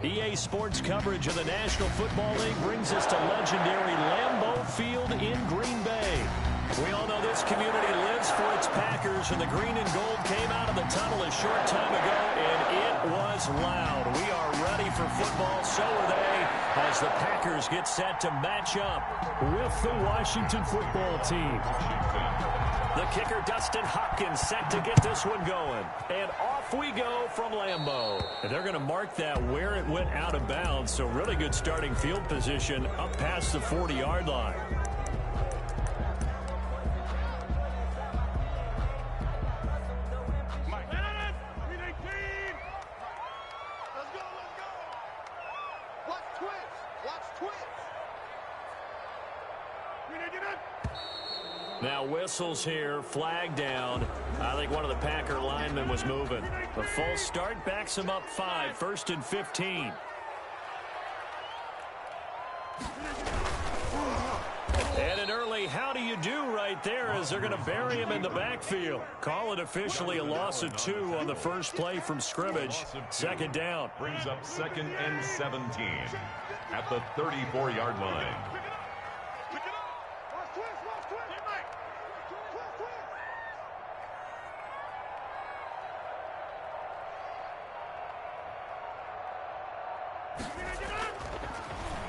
EA Sports coverage of the National Football League brings us to legendary Lambeau Field in Green Bay. We all know this community lives for its Packers, and the green and gold came out of the tunnel a short time ago, and it was loud. We are ready for football, so are they, as the Packers get set to match up with the Washington football team. The kicker, Dustin Hopkins, set to get this one going. And off we go from Lambeau. And they're going to mark that where it went out of bounds, so really good starting field position up past the 40-yard line. Now whistles here, flag down. I think one of the Packer linemen was moving. The false start backs him up 5, 1st and 15. And an early how do you do right there as they're going to bury him in the backfield. Call it officially a loss of 2 on the first play from scrimmage. Second down. Brings up 2nd and 17 at the 34-yard line.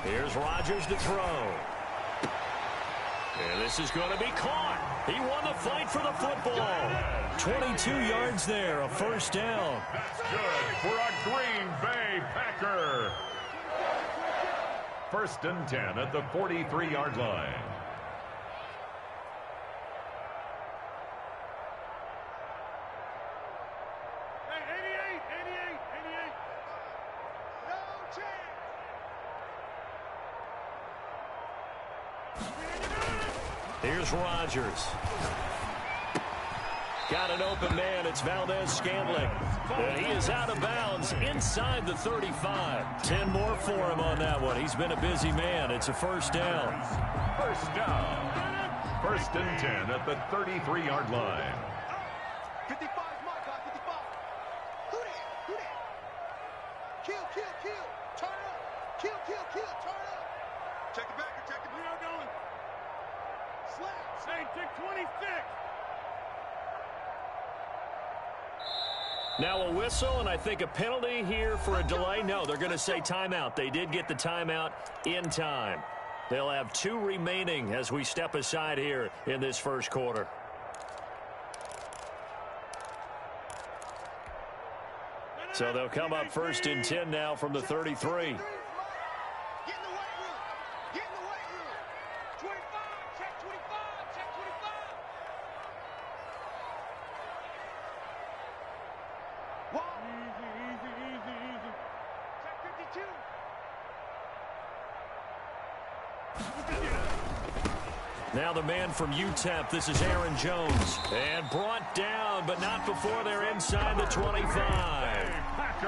Here's Rodgers to throw. And this is going to be caught. He won the fight for the football. 22 yards there, a first down. That's good for a Green Bay Packer. 1st and 10 at the 43-yard line. Here's Rodgers. Got an open man. It's Valdez-Scantling. And he is out of bounds inside the 35. 10 more for him on that one. He's been a busy man. It's a first down. First down. 1st and 10 at the 33-yard line. 55, my guy, 55. Who that? Kill. Turn up. Kill, turn up. Check the back. We are going. Same tick 26. Now a whistle, and I think a penalty here for a delay. No, they're going to say timeout. They did get the timeout in time. They'll have 2 remaining as we step aside here in this first quarter. So they'll come up 1st and 10 now from the 33. Now the man from UTEP, this is Aaron Jones. And brought down, but not before they're inside the 25.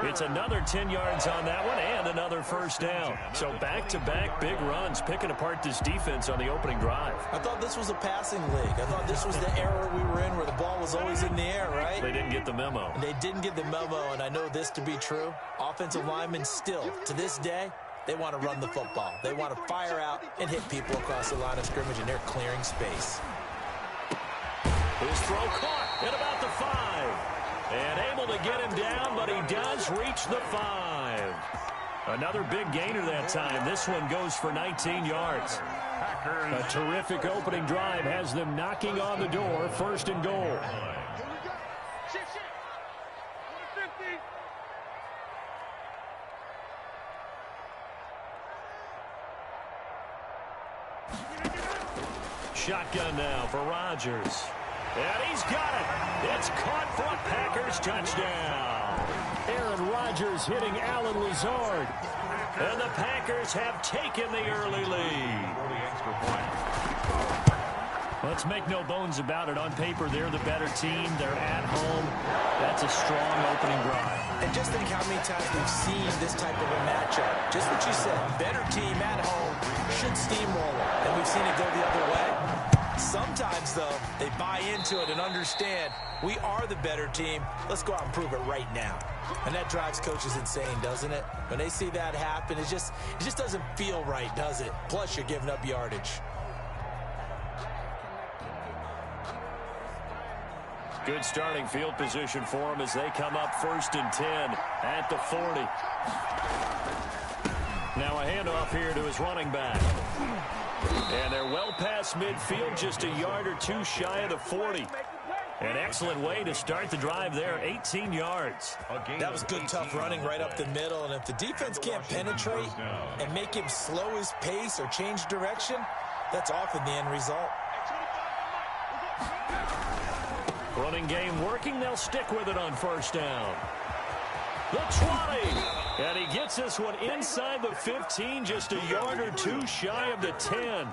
It's another 10 yards on that one and another first down. So back-to-back big runs, picking apart this defense on the opening drive. I thought this was a passing league. I thought this was the era we were in where the ball was always in the air, right? They didn't get the memo. They didn't get the memo, and I know this to be true. Offensive linemen still, to this day, they want to run the football. They want to fire out and hit people across the line of scrimmage, and they're clearing space. His throw caught at about the 5. And able to get him down, but he does reach the 5. Another big gainer that time. This one goes for 19 yards. A terrific opening drive has them knocking on the door. 1st and goal. Shotgun now for Rodgers. And he's got it. It's caught for a Packers touchdown. Aaron Rodgers hitting Alan Lazard. And the Packers have taken the early lead. Let's make no bones about it. On paper, they're the better team. They're at home. That's a strong opening drive. And just think how many times we've seen this type of a matchup. Just what you said, better team at home should steamroll them. And we've seen it go the other way. Sometimes, though, they buy into it and understand we are the better team. Let's go out and prove it right now. And that drives coaches insane, doesn't it? When they see that happen, it just doesn't feel right, does it? Plus, you're giving up yardage. Good starting field position for them as they come up 1st and 10 at the 40. Now a handoff here to his running back. And they're well past midfield, just a yard or two shy of the 40. An excellent way to start the drive there, 18 yards. That was good, tough running right up the middle. And if the defense can't penetrate and make him slow his pace or change direction, that's often the end result. Running game working. They'll stick with it on 1st down. The 20. And he gets this one inside the 15, just a yard or two shy of the 10.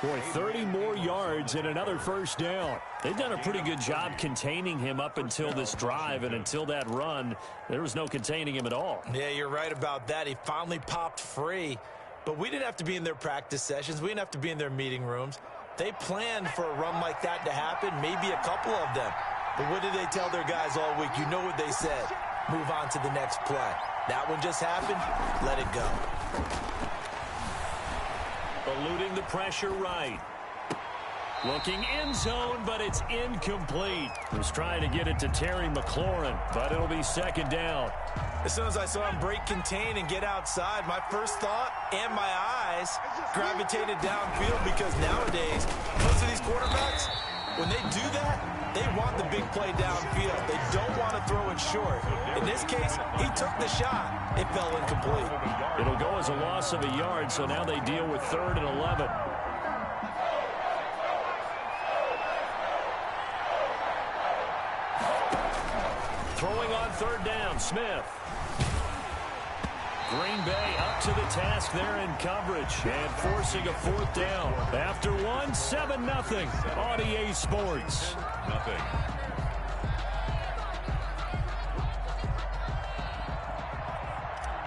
Boy, 30 more yards and another 1st down. They've done a pretty good job containing him up until this drive, and until that run, there was no containing him at all. Yeah, you're right about that. He finally popped free, but we didn't have to be in their practice sessions. We didn't have to be in their meeting rooms. They planned for a run like that to happen, maybe a couple of them. But what did they tell their guys all week? You know what they said. Move on to the next play. That one just happened. Let it go. Eluding the pressure right. Looking end zone, but it's incomplete. He was trying to get it to Terry McLaurin, but it'll be 2nd down. As soon as I saw him break contain and get outside, my first thought and my eyes gravitated downfield, because nowadays, most of these quarterbacks, when they do that, they want the big play downfield. They don't want to throw it short. In this case, he took the shot. It fell incomplete. It'll go as a loss of a yard, so now they deal with 3rd and 11. Throwing on 3rd down, Smith. Green Bay up to the task there in coverage and forcing a 4th down. After one, 7-0 on EA Sports.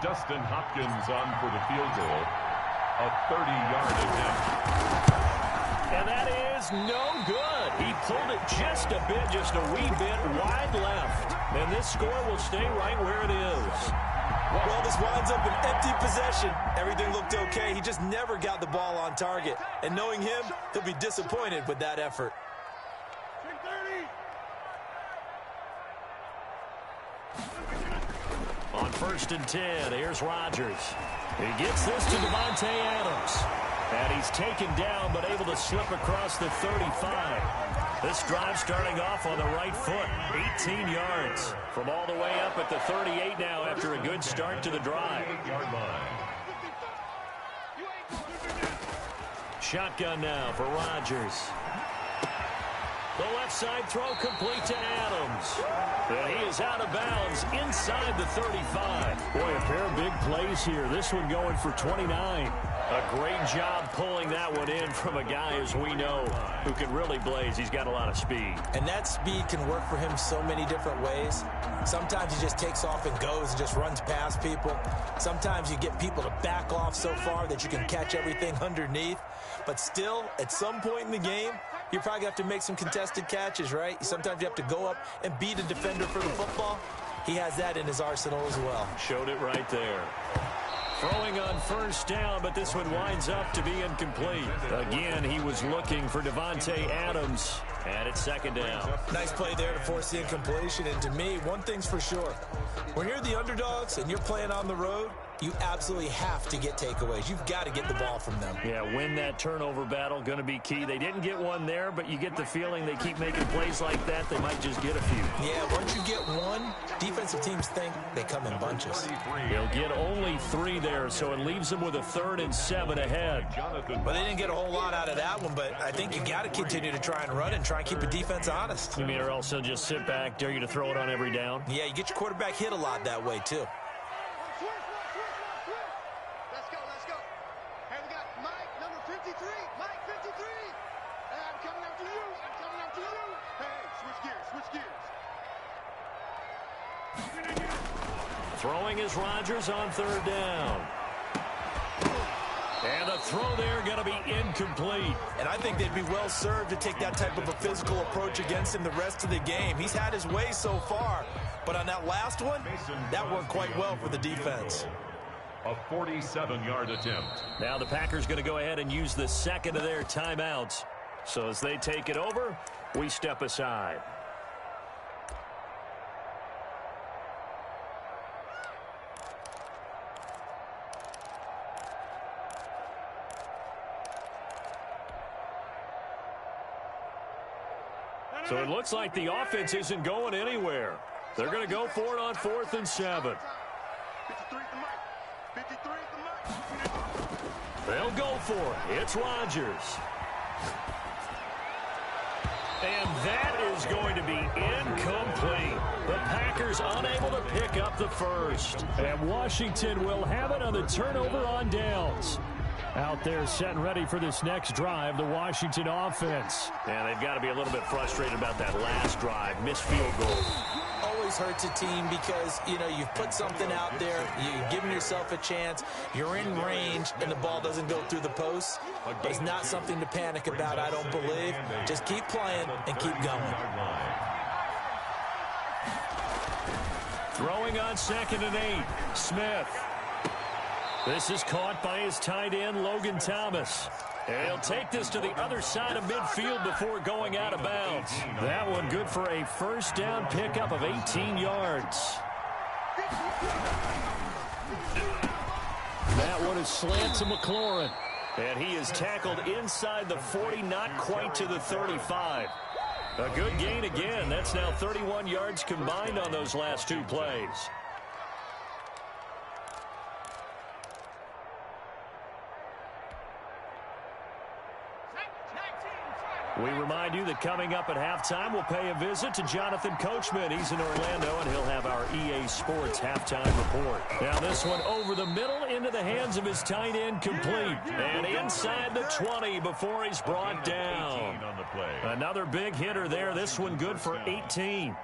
Dustin Hopkins on for the field goal. A 30-yard attempt. And that is no good. He pulled it just a bit, just a wee bit wide left. And this score will stay right where it is. Well, this winds up an empty possession. Everything looked okay. He just never got the ball on target. And knowing him, he'll be disappointed with that effort. On 1st and 10, here's Rodgers. He gets this to Davante Adams. And he's taken down, but able to slip across the 35. This drive starting off on the right foot. 18 yards from all the way up at the 38 now after a good start to the drive. Shotgun now for Rodgers. The left side throw complete to Adams. And he is out of bounds inside the 35. Boy, a pair of big plays here. This one going for 29. A great job pulling that one in from a guy, as we know, who can really blaze. He's got a lot of speed. And that speed can work for him so many different ways. Sometimes he just takes off and goes and just runs past people. Sometimes you get people to back off so far that you can catch everything underneath. But still, at some point in the game, you probably have to make some contested catches, right? Sometimes you have to go up and beat a defender for the football. He has that in his arsenal as well. Showed it right there. Throwing on 1st down, but this one winds up to be incomplete. Again, he was looking for Davante Adams, and it's 2nd down. Nice play there to force the incompletion. And to me, one thing's for sure. When you're the underdogs and you're playing on the road, you absolutely have to get takeaways. You've got to get the ball from them. Yeah, win that turnover battle, going to be key. They didn't get one there, but you get the feeling they keep making plays like that, they might just get a few. Yeah, once you get one, defensive teams think they come in bunches. They'll get only 3 there, so it leaves them with a 3rd and 7 ahead. Well, they didn't get a whole lot out of that one, but I think you got to continue to try and run and try and keep the defense honest. You mean, or else they'll just sit back, dare you to throw it on every down? Yeah, you get your quarterback hit a lot that way, too. Throwing is Rodgers on 3rd down. And the throw there going to be incomplete. And I think they'd be well served to take that type of a physical approach against him the rest of the game. He's had his way so far, but on that last one, that worked quite well for the defense. A 47-yard attempt. Now the Packers going to go ahead and use the second of their timeouts. So as they take it over, we step aside. So it looks like the offense isn't going anywhere. They're going to go for it on 4th and 7. 53 at the mic. 53 at the mic. They'll go for it. It's Rodgers. And that is going to be incomplete. The Packers unable to pick up the first. And Washington will have it on the turnover on downs. Out there set and ready for this next drive, the Washington offense. And they've got to be a little bit frustrated about that last drive, missed field goal. Always hurts a team because, you know, you've put something out there, you've given yourself a chance, you're in range, and the ball doesn't go through the post. It's not something to panic about, I don't believe. Just keep playing and keep going. Throwing on 2nd and 8, Smith. This is caught by his tight end, Logan Thomas. And he'll take this to the other side of midfield before going out of bounds. That one good for a first down pickup of 18 yards. That one is slant to McLaurin. And he is tackled inside the 40, not quite to the 35. A good gain again. That's now 31 yards combined on those last two plays. We remind you that coming up at halftime, we'll pay a visit to Jonathan Coachman. He's in Orlando, and he'll have our EA Sports halftime report. Now this one over the middle into the hands of his tight end, complete. And inside the 20 before he's brought down. Another big hitter there. This one good for 18.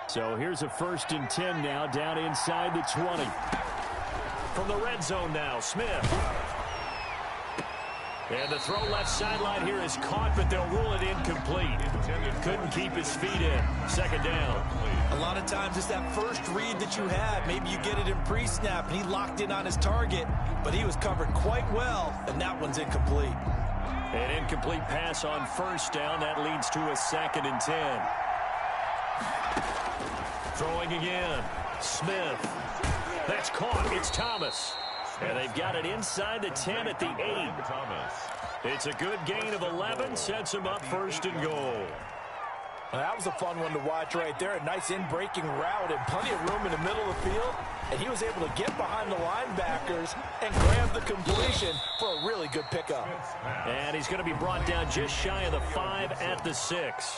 So here's a 1st and 10 now down inside the 20. From the red zone now, Smith. And the throw left sideline here is caught, but they'll rule it incomplete. Couldn't keep his feet in. 2nd down. A lot of times it's that first read that you had. Maybe you get it in pre-snap, and he locked in on his target, but he was covered quite well, and that one's incomplete. An incomplete pass on 1st down. That leads to a 2nd and 10. Throwing again. Smith. That's caught. It's Thomas. And they've got it inside the 10 at the 8. It's a good gain of 11. Sets him up 1st and goal. Well, that was a fun one to watch right there. A nice in-breaking route and plenty of room in the middle of the field. And he was able to get behind the linebackers and grab the completion for a really good pickup. And he's going to be brought down just shy of the 5 at the 6.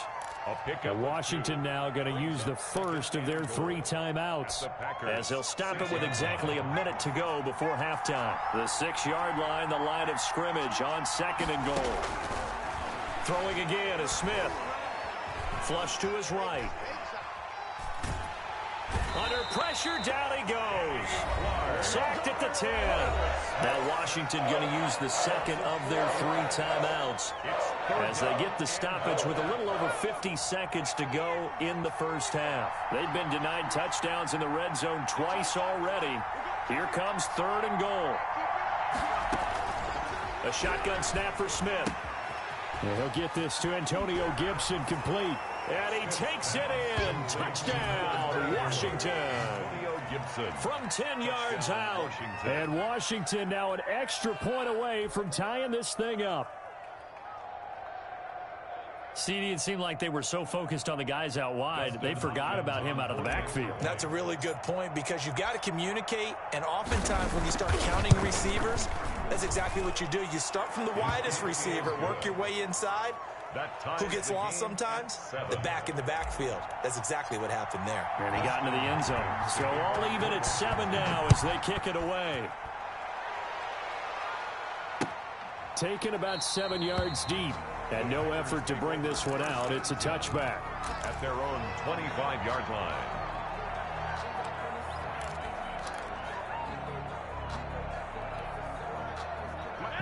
Washington now going to use the first of their 3 timeouts as they'll stop it with exactly a minute to go before halftime. The 6-yard line, the line of scrimmage on 2nd and goal. Throwing again is Smith. Flush to his right. Under pressure, down he goes. Sacked at the 10. Now Washington going to use the second of their 3 timeouts as they get the stoppage with a little over 50 seconds to go in the first half. They've been denied touchdowns in the red zone twice already. Here comes 3rd and goal. A shotgun snap for Smith. And he'll get this to Antonio Gibson, complete. And he takes it in. Touchdown, Washington. From 10 yards out. And Washington now an extra point away from tying this thing up. CD, it seemed like they were so focused on the guys out wide, they forgot about him out of the backfield. That's a really good point because you've got to communicate, and oftentimes when you start counting receivers, that's exactly what you do. You start from the widest receiver, work your way inside. Who gets lost sometimes? The back in the backfield. That's exactly what happened there. And he got into the end zone. So all even at 7 now as they kick it away. Taken about 7 yards deep. And no effort to bring this one out. It's a touchback. At their own 25-yard line.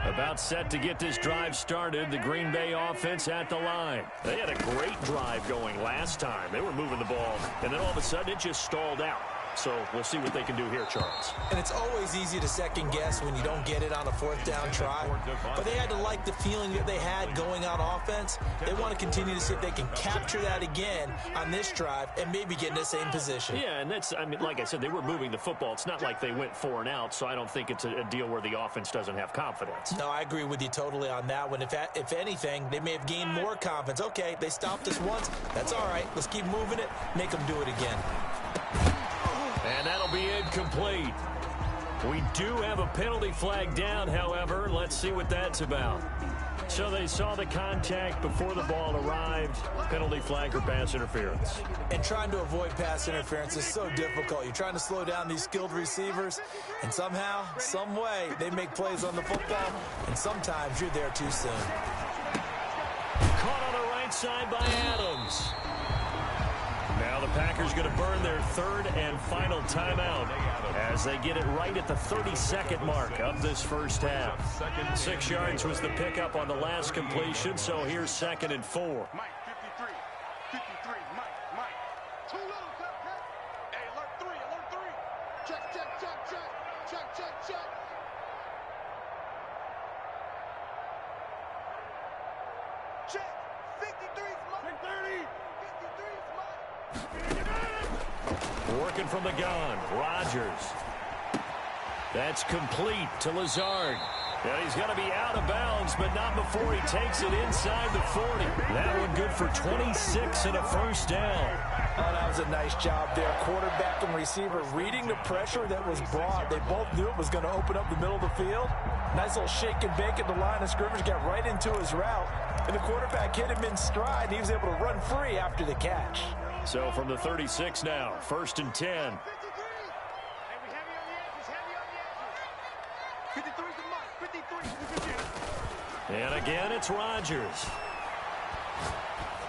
About set to get this drive started. The Green Bay offense at the line. They had a great drive going last time. They were moving the ball, and then all of a sudden it just stalled out. So we'll see what they can do here, Charles. And it's always easy to second guess when you don't get it on a fourth down try. But they had to like the feeling that they had going on offense. They want to continue to see if they can capture that again on this drive and maybe get in the same position. Yeah, and that's, I mean, like I said, they were moving the football. It's not like they went 4 and out, so I don't think it's a deal where the offense doesn't have confidence. No, I agree with you totally on that one. If anything, they may have gained more confidence. Okay, they stopped us once. That's all right. Let's keep moving it. Make them do it again. And that'll be incomplete. We do have a penalty flag down, however. Let's see what that's about. So they saw the contact before the ball arrived. Penalty flag or pass interference. And trying to avoid pass interference is so difficult. You're trying to slow down these skilled receivers, and somehow, some way, they make plays on the football, and sometimes you're there too soon. Caught on the right side by Adams. Now the Packers going to burn their third and final timeout as they get it right at the 32nd mark of this first half. 6 yards was the pickup on the last completion, so here's 2nd and 4. Mike, 53, Mike. Too little, cut. Hey, alert 3. Check. Check, 53's Mike. 30. 53's Mike. Working from the gun, Rodgers. That's complete to Lazard. And he's going to be out of bounds, but not before he takes it inside the 40. That one good for 26 and a first down. Oh, that was a nice job there. Quarterback and receiver reading the pressure that was brought. They both knew it was going to open up the middle of the field. Nice little shake and bake at the line of scrimmage, got right into his route. And the quarterback hit him in stride, and he was able to run free after the catch. So from the 36 now, 1st and 10. 53's the Mike. 53. And again, it's Rodgers.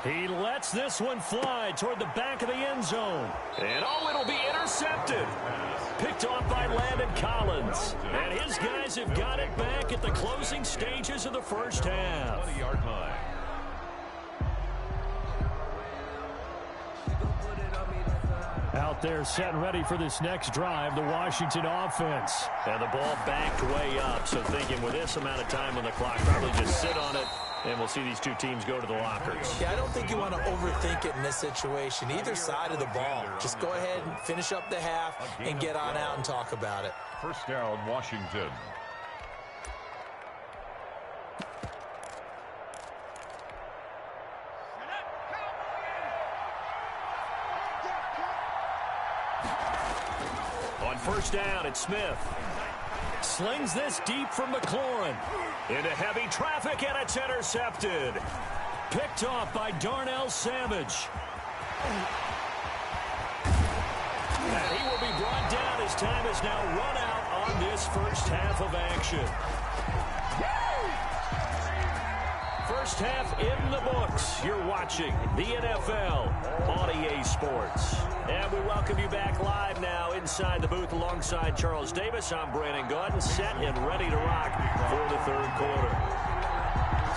He lets this one fly toward the back of the end zone. And it'll be intercepted. Picked off by Landon Collins. And his guys have got it back at the closing stages of the first half. 20-yard line. Out there set and ready for this next drive, the Washington offense. And the ball backed way up, so thinking with this amount of time on the clock, probably just sit on it, and we'll see these two teams go to the lockers. Yeah, I don't think you want to overthink it in this situation. Either side of the ball. Just go ahead and finish up the half and get on out and talk about it. First down, Washington. On first down, it's Smith. Slings this deep from McLaurin. Into heavy traffic, and it's intercepted. Picked off by Darnell Savage. And he will be brought down as time is now run out on this first half of action. First half in the books. You're watching the NFL on EA Sports. And we welcome you back live now inside the booth alongside Charles Davis. I'm Brandon Gordon, set and ready to rock for the third quarter.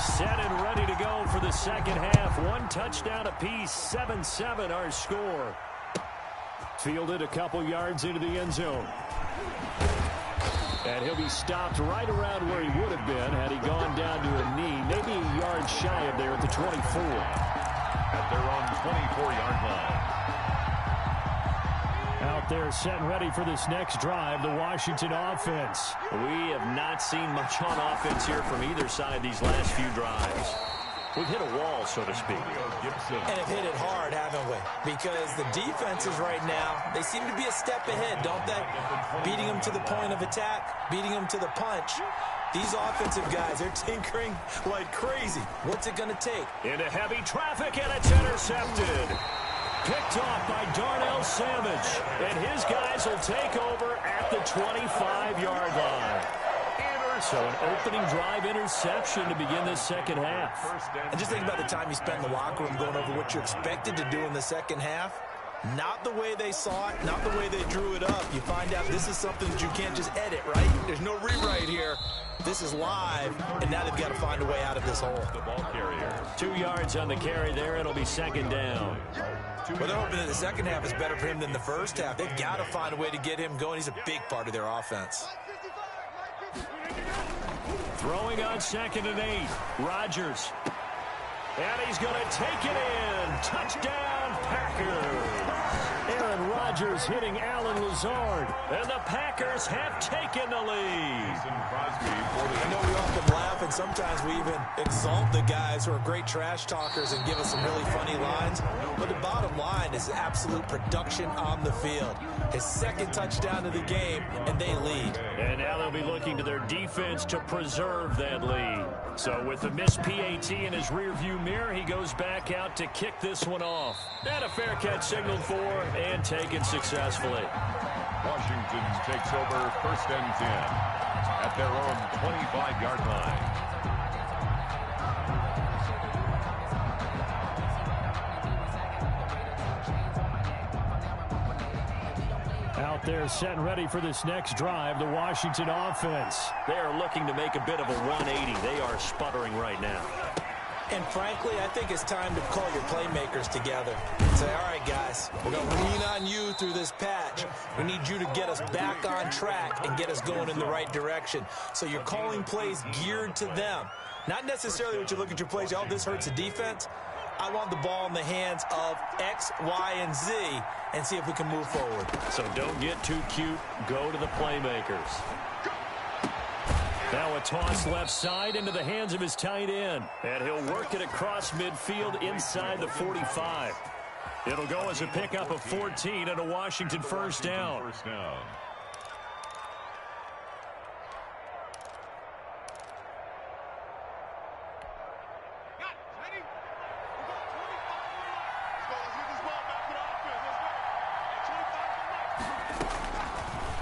Set and ready to go for the second half. 1 touchdown apiece, 7-7 our score. Fielded a couple yards into the end zone. And he'll be stopped right around where he would have been had he gone down to a knee, maybe a yard shy of there at the 24. At their own 24-yard line. Out there set and ready for this next drive, the Washington offense. We have not seen much on offense here from either side these last few drives. We've hit a wall, so to speak. And have hit it hard, haven't we? Because the defenses right now, they seem to be a step ahead, don't they? Beating them to the point of attack, beating them to the punch. These offensive guys are tinkering like crazy. What's it going to take? Into heavy traffic, and it's intercepted. Picked off by Darnell Savage. And his guys will take over at the 25-yard line. So an opening drive interception to begin this second half. And just think about the time you spent in the locker room going over what you're expected to do in the second half. Not the way they saw it, not the way they drew it up. You find out this is something that you can't just edit, right? There's no rewrite here. This is live, and now they've got to find a way out of this hole. The ball carrier. 2 yards on the carry there. It'll be second down. Well, they're hoping that the second half is better for him than the first half. They've got to find a way to get him going. He's a big part of their offense. Throwing on 2nd and 8. Rodgers. And he's going to take it in. Touchdown, Packers. Aaron Rodgers hitting Alan Lazard. And the Packers have taken the lead. I know we often laugh, and sometimes we even exalt the guys who are great trash talkers and give us some really funny lines. But the bottom line is absolute production on the field. His second touchdown of the game, and they lead. And now they'll be looking to their defense to preserve that lead. So with the missed PAT in his rearview mirror, he goes back out to kick this one off. And a fair catch signaled for and taken successfully. Washington takes over 1st and 10 at their own 25-yard line. Out there set and ready for this next drive, the Washington offense. They are looking to make a bit of a 180. They are sputtering right now. And frankly, I think it's time to call your playmakers together and say, all right, guys, we're going to lean on you through this patch. We need you to get us back on track and get us going in the right direction. So you're calling plays geared to them. Not necessarily what you look at your plays, oh, this hurts the defense. I want the ball in the hands of X, Y, and Z and see if we can move forward. So don't get too cute. Go to the playmakers. Now a toss left side into the hands of his tight end. And he'll work it across midfield inside the 45. It'll go as a pickup of 14 and a Washington first down.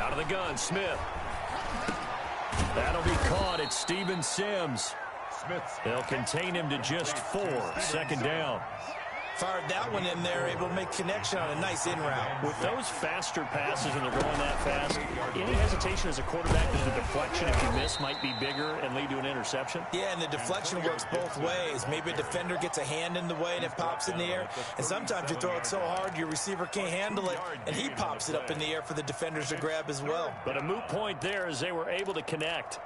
Out of the gun, Smith. That'll be caught at Steven Sims. They'll contain him to just 4. Second down. Fired that one in there, able to make connection on a nice in route. With those faster passes and they're going that fast, any hesitation as a quarterback that the deflection, if you miss, might be bigger and lead to an interception? Yeah, and the deflection works both ways. Maybe a defender gets a hand in the way and it pops in the air. And sometimes you throw it so hard your receiver can't handle it, and he pops it up in the air for the defenders to grab as well. But a moot point there as they were able to connect.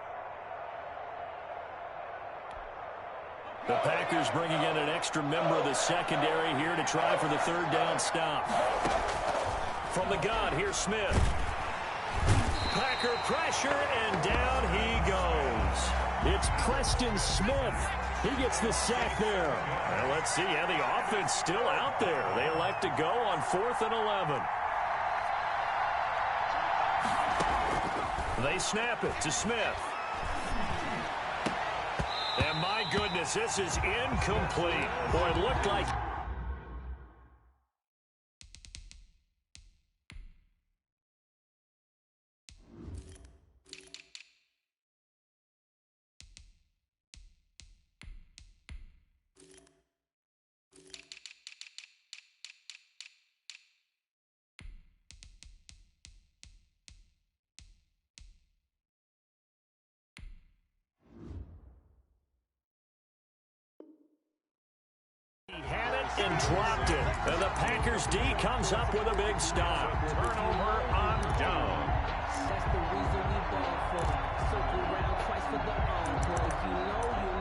The Packers bringing in an extra member of the secondary here to try for the third down stop. From the gun, here's Smith. Packer pressure, and down he goes. It's Preston Smith. He gets the sack there. Well, let's see how the offense still out there. They elect to go on 4th and 11. They snap it to Smith. And my goodness, this is incomplete. Boy, it looked like... and dropped it. And the Packers D comes up with a big stop. Turnover on down. That's the reason we ball for. Circle around twice for the encore. If you know, you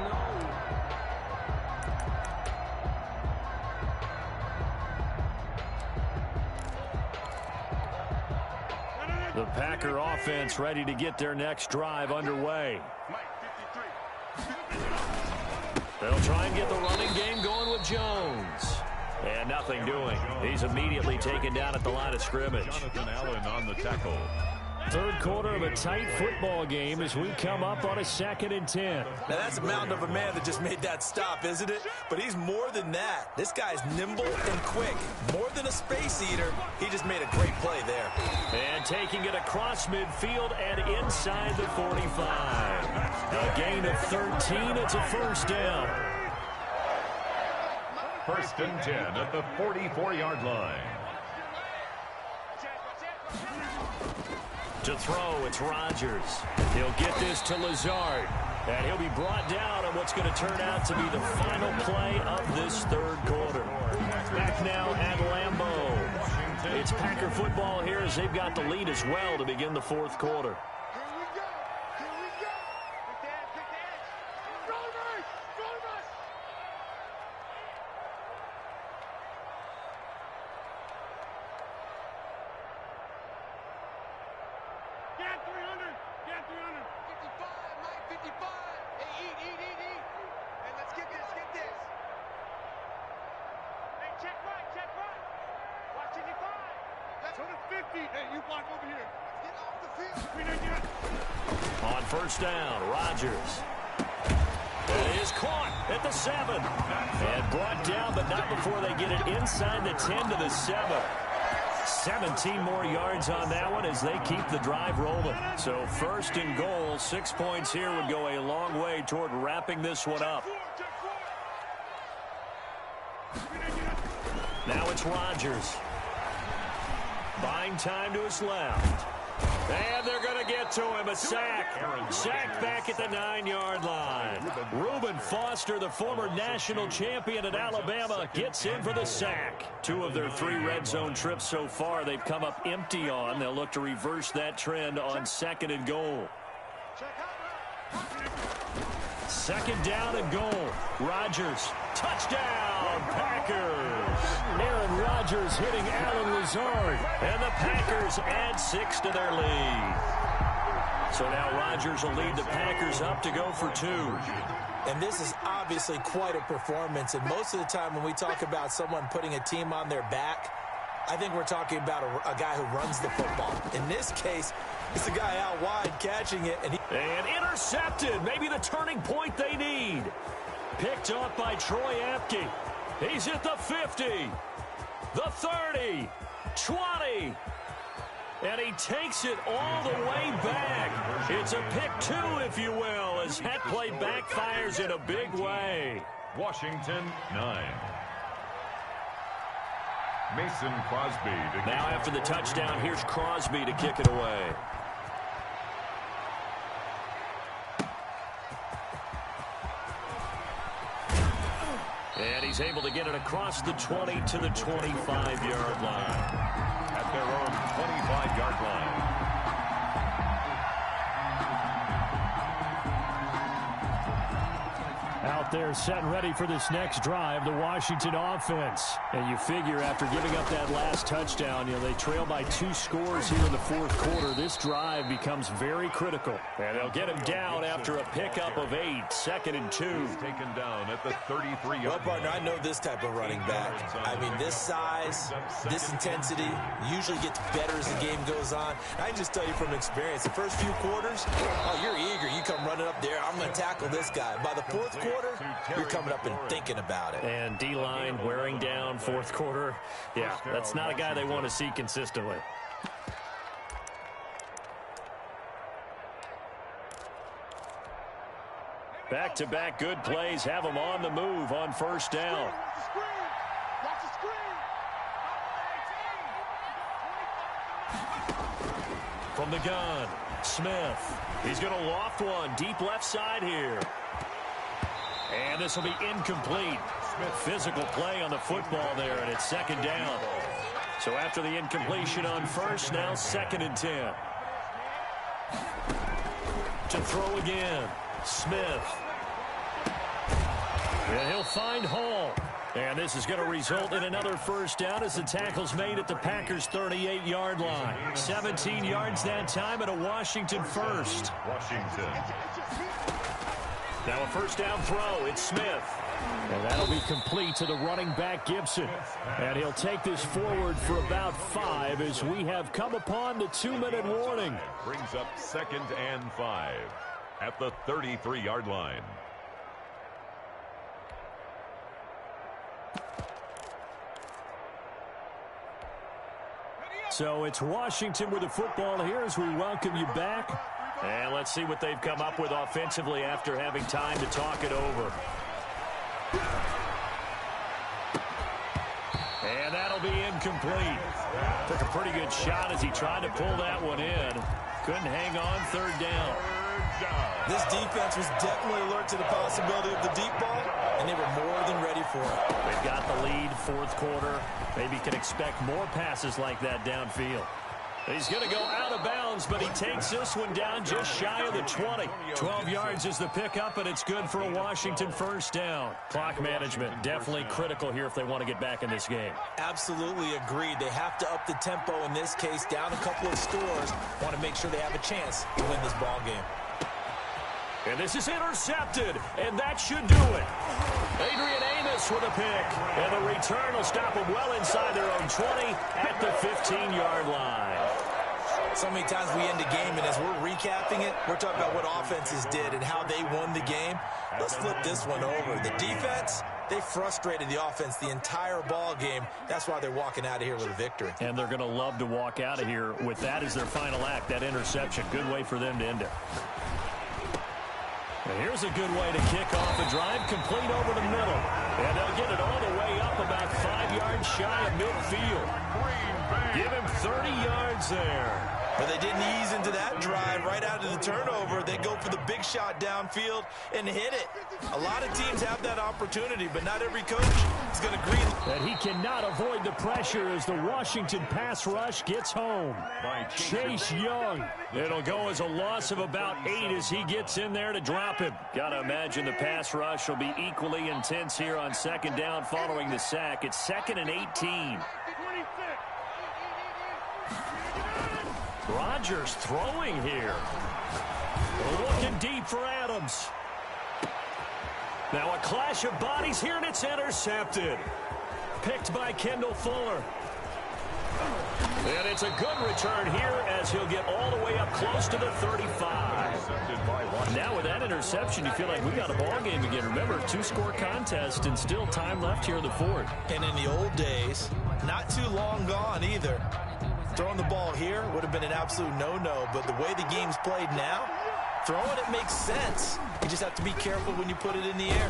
know. The Packer offense ready to get their next drive underway. They'll try and get the running game going with Jones. And nothing doing. He's immediately taken down at the line of scrimmage. Jonathan Allen on the tackle. Third quarter of a tight football game as we come up on a 2nd and 10. Now, that's a mountain of a man that just made that stop, isn't it? But he's more than that. This guy's nimble and quick. More than a space eater, he just made a great play there. And taking it across midfield and inside the 45. A gain of 13. It's a first down. 1st and 10 at the 44-yard line. To throw, it's Rodgers. He'll get this to Lazard. And he'll be brought down on what's going to turn out to be the final play of this third quarter. Back now at Lambeau. It's Packer football here as they've got the lead as well to begin the fourth quarter. On first down, Rodgers. It is caught at the 7. And brought down, but not before they get it inside the 10 to the 7. 17 more yards on that one as they keep the drive rolling. So first and goal, 6 points here would go a long way toward wrapping this one up. Now it's Rodgers. Buying time to his left. And they're going to get to him. A sack. Sack back at the 9-yard line. Reuben Foster, the former national champion at Alabama, gets in for the sack. 2 of their 3 red zone trips so far they've come up empty on. They'll look to reverse that trend on second and goal. Second down and goal. Rodgers. Touchdown, Packers. Aaron Rodgers hitting Alan Lazard. And the Packers add 6 to their lead. So now Rodgers will lead the Packers up to go for 2. And this is obviously quite a performance. And most of the time when we talk about someone putting a team on their back, I think we're talking about a guy who runs the football. In this case, it's the guy out wide catching it. And intercepted. Maybe the turning point they need. Picked off by Troy Apke. He's at the 50, the 30, 20. And he takes it all the way back. It's a pick 2, if you will, as that play backfires in a big way. Washington, 9. Mason Crosby. Now after the touchdown, here's Crosby to kick it away. And he's able to get it across the 20 to the 25-yard line. At their own 25-yard line. Out there set and ready for this next drive, the Washington offense. And you figure after giving up that last touchdown, they trail by 2 scores here in the fourth quarter. This drive becomes very critical. And they'll get him down after a pickup of 8, second and 2. He's taken down at the 33-yard line. Well, partner, I know this type of running back. I mean, this size, this intensity usually gets better as the game goes on. I can just tell you from experience, the first few quarters, oh, you're eager. You come running up there, I'm going to tackle this guy. By the fourth quarter, you're coming up and thinking about it. And D-line wearing down fourth quarter. Yeah, that's not a guy they want to see consistently. Back-to-back good plays have them on the move on first down. From the gun, Smith. He's going to loft one deep left side here. And this will be incomplete. Physical play on the football there, and it's second down. So after the incompletion on first, now second and 10. To throw again, Smith. And he'll find Hall. And this is going to result in another first down as the tackle's made at the Packers' 38-yard line. 17 yards that time and a Washington first. Washington. Now a first down throw. It's Smith. And that'll be complete to the running back Gibson. And he'll take this forward for about 5 as we have come upon the 2-minute warning. Brings up 2nd and 5 at the 33-yard line. So it's Washington with the football here as we welcome you back. And let's see what they've come up with offensively after having time to talk it over. And that'll be incomplete. Took a pretty good shot as he tried to pull that one in. Couldn't hang on, third down. This defense was definitely alert to the possibility of the deep ball, and they were more than ready for it. They've got the lead, fourth quarter. Maybe can expect more passes like that downfield. He's going to go out of bounds, but he takes this one down just shy of the 20. 12 yards is the pickup, and it's good for a Washington first down. Clock management definitely critical here if they want to get back in this game. Absolutely agreed. They have to up the tempo in this case, down a couple of scores. Want to make sure they have a chance to win this ball game. And this is intercepted, and that should do it. Adrian Amos with a pick, and the return will stop them well inside their own 20 at the 15-yard line. So many times we end a game, and as we're recapping it, we're talking about what offenses did and how they won the game. Let's flip this one over. The defense, they frustrated the offense the entire ball game. That's why they're walking out of here with a victory. And they're going to love to walk out of here with that as their final act, that interception. Good way for them to end it. And here's a good way to kick off a drive, complete over the middle. And they'll get it all the way up about 5 yards shy of midfield. Give him 30 yards there. But they didn't ease into that drive right out of the turnover. They go for the big shot downfield and hit it. A lot of teams have that opportunity, but not every coach is going to agree. And he cannot avoid the pressure as the Washington pass rush gets home. Chase Young. It'll go as a loss of about 8 as he gets in there to drop him. Got to imagine the pass rush will be equally intense here on second down following the sack. It's 2nd and 18. Rodgers throwing here. Looking deep for Adams. Now a clash of bodies here, and it's intercepted. Picked by Kendall Fuller. And it's a good return here as he'll get all the way up close to the 35. Now with that interception, you feel like we got a ball game again. Remember, 2-score contest and still time left here in the fourth. And in the old days, not too long gone either. Throwing the ball here would have been an absolute no-no, but the way the game's played now, throwing it makes sense. You just have to be careful when you put it in the air.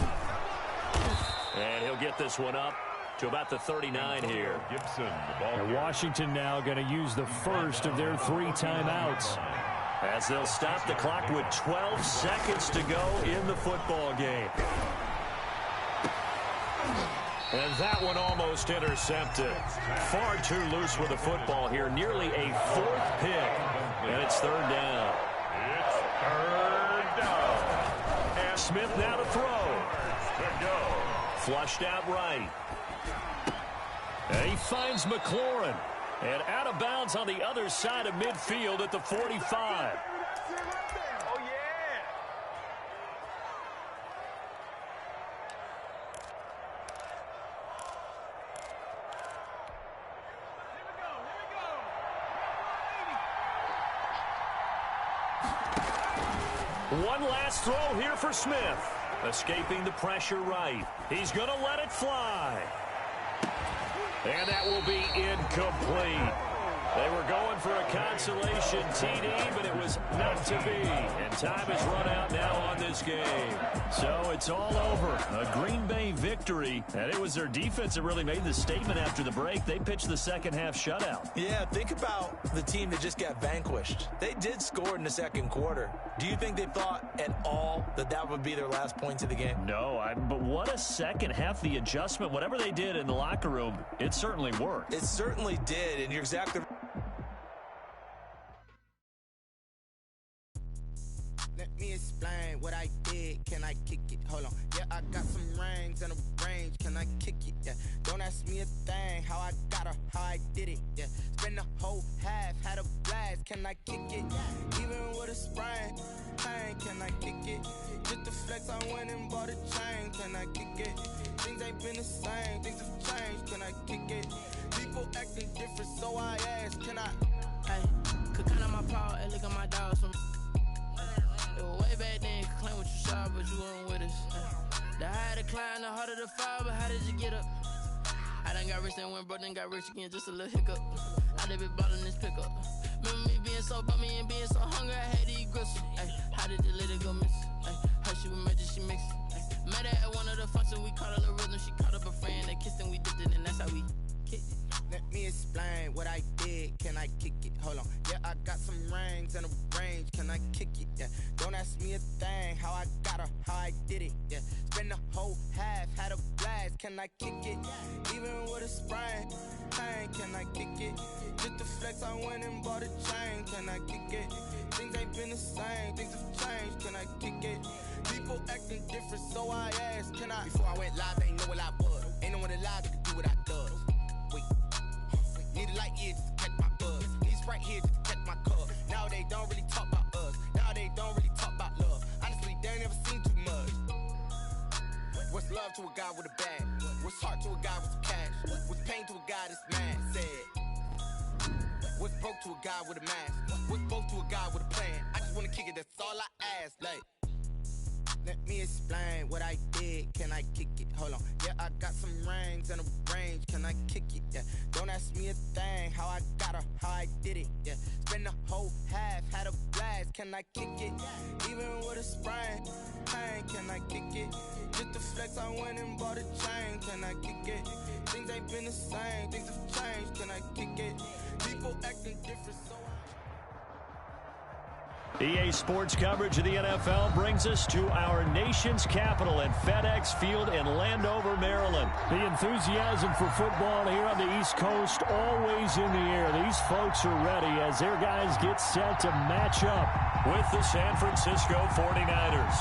And he'll get this one up to about the 39 here. Gibson, the ball. And Washington now going to use the first of their 3 timeouts as they'll stop the clock with 12 seconds to go in the football game. And that one almost intercepted. Far too loose with the football here. Nearly a 4th pick. And it's 3rd down. It's 3rd down. And Smith now to throw. To go. Flushed out right. And he finds McLaurin. And out of bounds on the other side of midfield at the 45. Oh, yeah. One last throw here for Smith. Escaping the pressure right. He's going to let it fly. And that will be incomplete. They were going for a consolation TD, but it was not to be. And time has run out now on this game. So it's all over. A Green Bay victory. And it was their defense that really made the statement after the break. They pitched the second half shutout. Yeah, think about the team that just got vanquished. They did score in the second quarter. Do you think they thought at all that that would be their last points of the game? No, but what a second half. The adjustment, whatever they did in the locker room, it certainly worked. It certainly did, and you're exactly right. Let me explain what I did. Can I kick it? Hold on. Yeah, I got some rings and a range. Can I kick it? Yeah. Don't ask me a thing. How I got her, how I did it. Yeah. Spend the whole half, had a blast. Can I kick it? Even with a sprain. Pain, can I kick it? Just to flex, I went and bought a chain. Can I kick it? Things ain't been the same. Things have changed. Can I kick it? People acting different, so I ask. Can I? Hey, could count on my power and look at my dogs from. It was way back then, could claim what you saw, but you weren't with us. The higher the climb, the harder the fall, but how did you get up? I done got rich and went broke, then got rich again, just a little hiccup. I done been ballin' this pickup. Remember me being so bummy and being so hungry, I had to eat gristle. Ay, how did the little go miss? Ay, her she was magic, she mixed. Met her at one of the functions, we caught a little rhythm, she caught up a friend, they kissed and we dipped it, and that's how we kicked it. Let me explain what I did. can I kick it? Hold on, yeah, I got some rings and a range, can I kick it? Yeah, don't ask me a thing, how I got her, how I did it. Yeah, spend the whole half, had a blast, can I kick it? Even with a sprain, pain, can I kick it? Just to flex, I went and bought a chain, can I kick it? Things ain't been the same, things have changed, can I kick it? People acting different, so I asked, can I? Before I went live, they ain't know what I was. Ain't no one alive that could do what I does. Wait, need a light here just to catch my buzz. Need Sprite here just to catch my cup. Now they don't really talk about us. Now they don't really talk about love. Honestly, they ain't never seen too much. What's love to a guy with a bag? What's heart to a guy with some cash? What's pain to a guy that's mad? Said. What's broke to a guy with a mask? What's broke to a guy with a plan? I just wanna kick it, that's all I ask. Like, let me explain what I did. Can I kick it? Hold on. Yeah, I got some rings and a range. Can I kick it? Yeah. Don't ask me a thing. How I got her, how I did it. Yeah. Spend the whole half, had a blast. Can I kick it? Even with a sprain, pain. Can I kick it? Just to flex, I went and bought a chain. Can I kick it? Things ain't been the same. Things have changed. Can I kick it? People acting different, so EA Sports coverage of the NFL brings us to our nation's capital at FedEx Field in Landover, Maryland. The enthusiasm for football here on the East Coast always in the air. These folks are ready as their guys get set to match up with the San Francisco 49ers.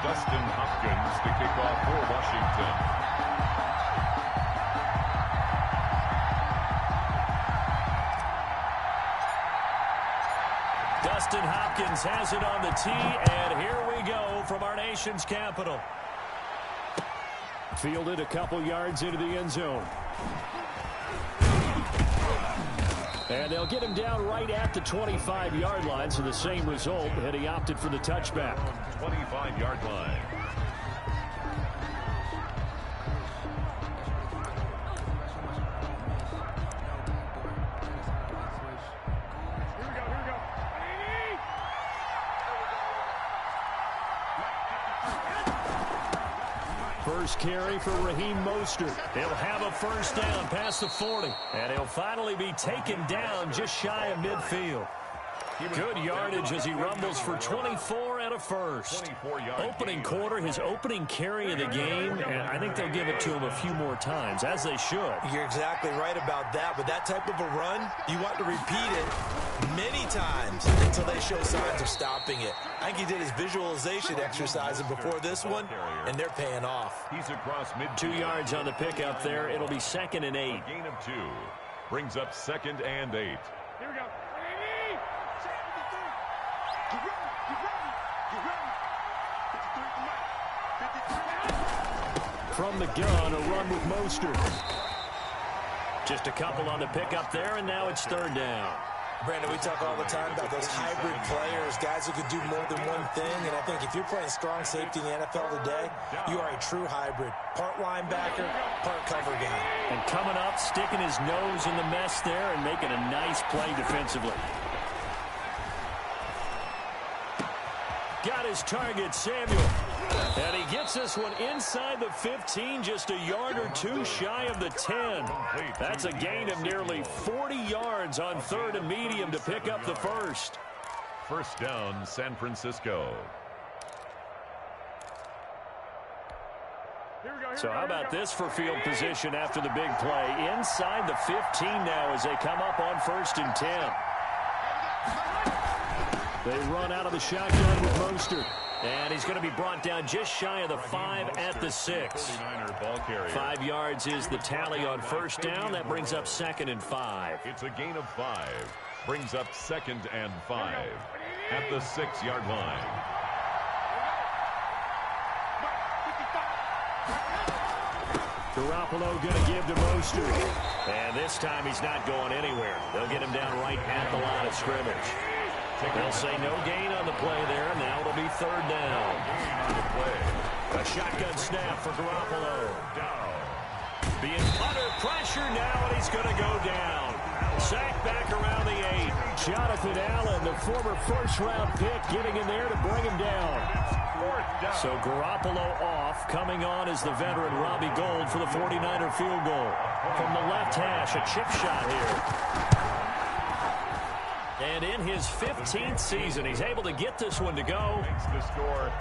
Dustin Hopkins, the kickoff for Washington. Dustin Hopkins has it on the tee, and here we go from our nation's capital. Fielded a couple yards into the end zone. And they'll get him down right at the 25-yard line, so the same result, and he opted for the touchback. 25-yard line. First carry for Raheem Mostert. He'll have a first down past the 40. And he'll finally be taken down just shy of midfield. Good yardage as he rumbles for 24 and a first. Opening quarter, his opening carry of the game, and I think they'll give it to him a few more times, as they should. You're exactly right about that, but that type of a run, you want to repeat it many times until they show signs of stopping it. I think he did his visualization exercise before this one, and they're paying off. He's across mid. 2 yards on the pickup there. It'll be 2nd and 8. A gain of 2. Brings up 2nd and 8. Here we go. From the gun, a run with Mostert. Just a couple on the pickup there, and now it's 3rd down. Brandon, we talk all the time about those hybrid players, guys who can do more than one thing, and I think if you're playing strong safety in the NFL today, you are a true hybrid. Part linebacker, part cover guy. And coming up, sticking his nose in the mess there and making a nice play defensively. Got his target, Samuel. And he gets this one inside the 15, just a yard or two shy of the 10. That's a gain of nearly 40 yards on 3rd and medium to pick up the first. First down, San Francisco. So how about this for field position after the big play? Inside the 15 now as they come up on 1st and 10. They run out of the shotgun with Mostert. And he's going to be brought down just shy of the 5 at the 6. 5 yards is the tally on 1st down. That brings up 2nd and 5. It's a gain of 5. Brings up 2nd and 5 at the 6-yard line. Garoppolo going to give to Mostert. And this time he's not going anywhere. They'll get him down right at the line of scrimmage. They'll say no gain on the play there. Now it'll be 3rd down. A shotgun snap for Garoppolo. Being under pressure now, and he's going to go down. Sacked back around the 8. Jonathan Allen, the former first-round pick, getting in there to bring him down. 4th down. So Garoppolo off. Coming on is the veteran Robbie Gould for the 49er field goal. From the left hash, a chip shot here. And in his 15th season, he's able to get this one to go.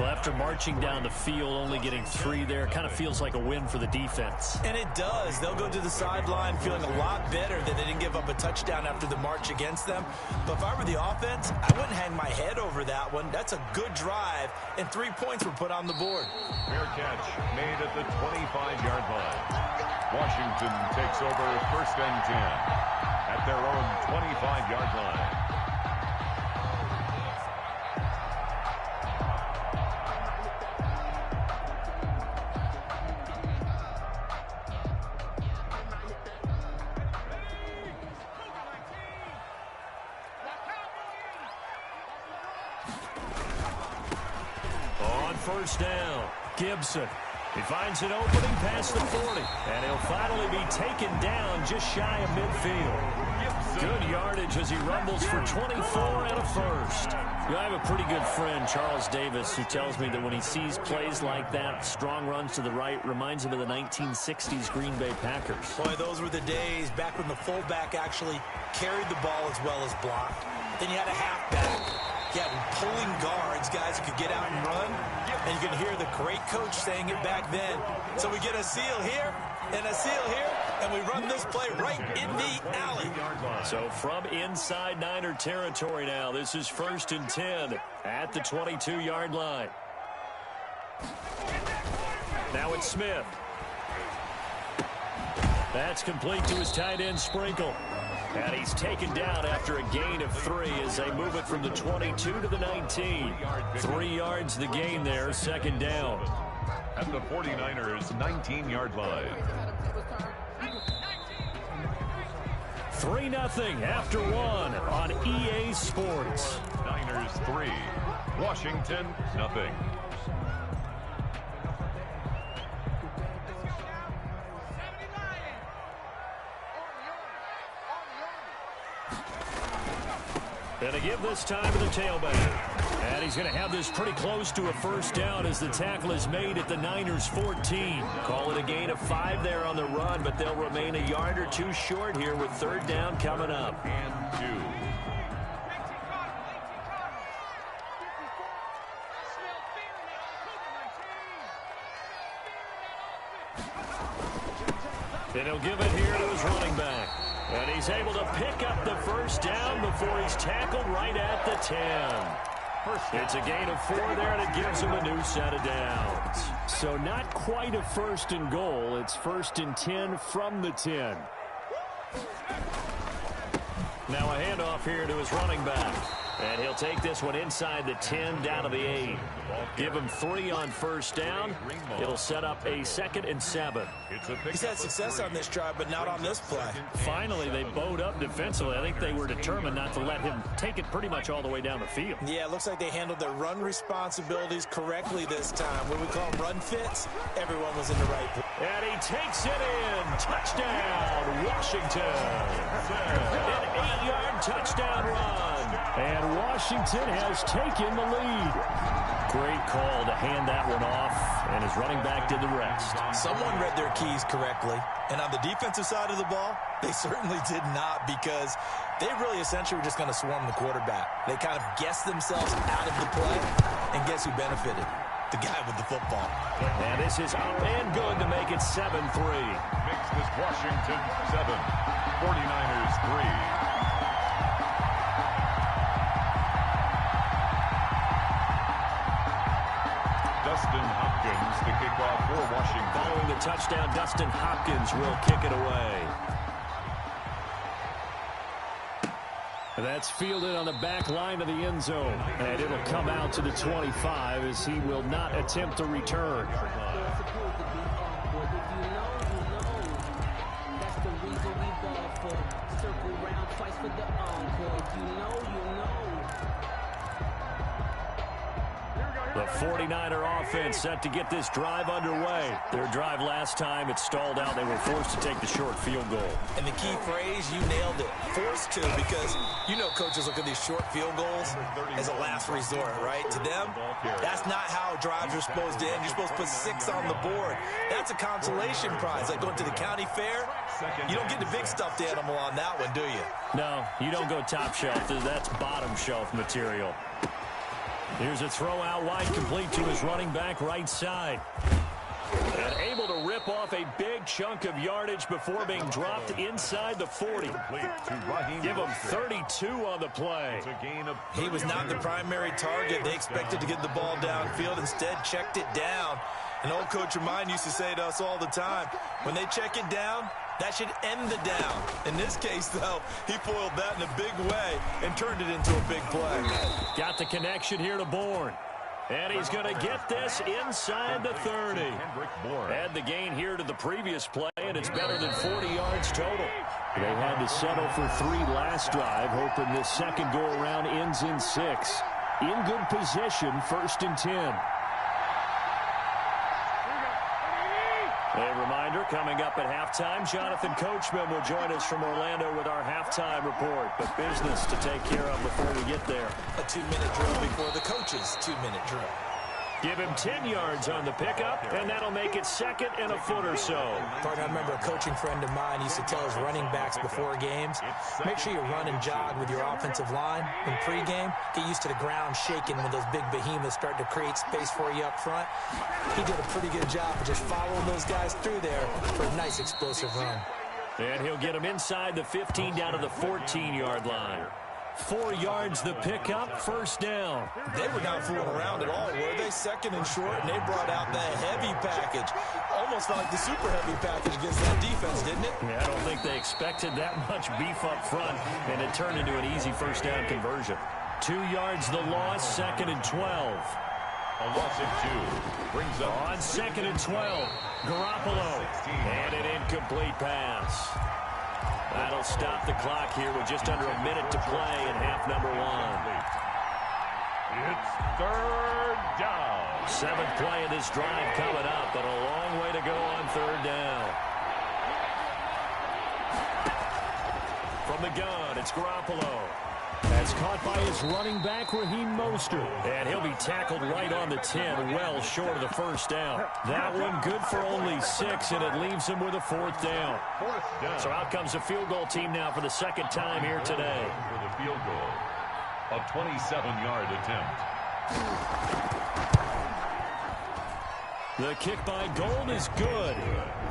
Well, after marching down the field, only getting 3 there, kind of feels like a win for the defense. And it does. They'll go to the sideline feeling a lot better that they didn't give up a touchdown after the march against them. But if I were the offense, I wouldn't hang my head over that one. That's a good drive, and 3 points were put on the board. Fair catch made at the 25-yard line. Washington takes over 1st and 10 at their own 25-yard line. On 1st down, Gibson. He finds an opening past the 40, and he'll finally be taken down just shy of midfield. Good yardage as he rumbles for 24 and a first. You know, I have a pretty good friend, Charles Davis, who tells me that when he sees plays like that, strong runs to the right, reminds him of the 1960s Green Bay Packers. Boy, those were the days back when the fullback actually carried the ball as well as blocked. Then you had a halfback. You had pulling guards, guys who could get out and run. And you can hear the great coach saying it back then. So we get a seal here and a seal here, and we run this play right in the alley. So from inside Niner territory now, this is 1st and 10 at the 22-yard line. Now it's Smith. That's complete to his tight end, Sprinkle. And he's taken down after a gain of 3 as they move it from the 22 to the 19. 3 yards the gain there, 2nd down. At the 49ers' 19-yard line. 3-0 after 1 on EA Sports. Niners 3, Washington nothing. And a give this time to the tailback. And he's going to have this pretty close to a 1st down as the tackle is made at the Niners' 14. Call it a gain of 5 there on the run, but they'll remain a yard or 2 short here with 3rd down coming up. And 2. And he'll give it here to his running back. And he's able to pick up the 1st down before he's tackled right at the 10. It's a gain of 4 there, and it gives him a new set of downs. So not quite a 1st and goal. It's 1st and 10 from the 10. Now a handoff here to his running back. And he'll take this one inside the 10 down to the 8. Give him 3 on 1st down. It'll set up a 2nd and 7. He's had success on this drive, but not on this play. Finally, they bowed up defensively. I think they were determined not to let him take it pretty much all the way down the field. Yeah, it looks like they handled their run responsibilities correctly this time. What we call run fits, everyone was in the right place. And he takes it in. Touchdown, Washington. An 8-yard touchdown run. And Washington has taken the lead. Great call to hand that one off, and his running back did the rest. Someone read their keys correctly, and on the defensive side of the ball, they certainly did not, because they really essentially were just going to swarm the quarterback. They kind of guessed themselves out of the play, and guess who benefited? The guy with the football. And this is up and good to make it 7-3. Makes this Washington 7, 49ers 3. Dustin Hopkins to kick off for Washington. Following the touchdown, Dustin Hopkins will kick it away. That's fielded on the back line of the end zone. And it'll come out to the 25 as he will not attempt to return. The The 49er offense set to get this drive underway. Their drive last time, it stalled out. They were forced to take the short field goal. And the key phrase, you nailed it, forced to, because you know coaches look at these short field goals as a last resort, right? To them, that's not how drives are supposed to end. You're supposed to put 6 on the board. That's a consolation prize. Like going to the county fair, you don't get the big stuffed animal on that one, do you? No, you don't go top shelf. That's bottom shelf material. Here's a throw out wide, complete to his running back right side. And able to rip off a big chunk of yardage before being dropped inside the 40. Give him 32 on the play. He was not the primary target. They expected to get the ball downfield. Instead, checked it down. An old coach of mine used to say to us all the time, when they check it down, that should end the down. In this case, though, he foiled that in a big way and turned it into a big play. Got the connection here to Bourne. And he's going to get this inside the 30. Add the gain here to the previous play, and it's better than 40 yards total. They had to settle for 3 last drive, hoping this second go-around ends in 6. In good position, 1st and 10. A reminder, coming up at halftime, Jonathan Coachman will join us from Orlando with our halftime report. But business to take care of before we get there. A 2-minute drill before the coach's 2-minute drill. Give him 10 yards on the pickup, and that'll make it 2nd and a foot or so. Partner, I remember a coaching friend of mine used to tell his running backs before games, make sure you run and jog with your offensive line in pregame. Get used to the ground shaking when those big behemoths start to create space for you up front. He did a pretty good job of just following those guys through there for a nice explosive run. And he'll get him inside the 15 down to the 14-yard line. 4 yards the pickup, 1st down. They were not fooling around at all, were they? 2nd and short, and they brought out the heavy package. Almost like the super heavy package against that defense, didn't it? Yeah, I don't think they expected that much beef up front, and it turned into an easy 1st down conversion. 2 yards the loss, 2nd and 12. A loss of 2 brings up on 2nd and 12. Garoppolo, and an incomplete pass. That'll stop the clock here with just under a minute to play in half number 1. It's 3rd down. 7th play of this drive coming up, but a long way to go on 3rd down. From the gun, it's Garoppolo. That's caught by his running back, Raheem Mostert. And he'll be tackled right on the 10, well short of the 1st down. That one good for only 6, and it leaves him with a 4th down. So out comes the field goal team now for the 2nd time here today. For the field goal, a 27-yard attempt. The kick by Gold is good.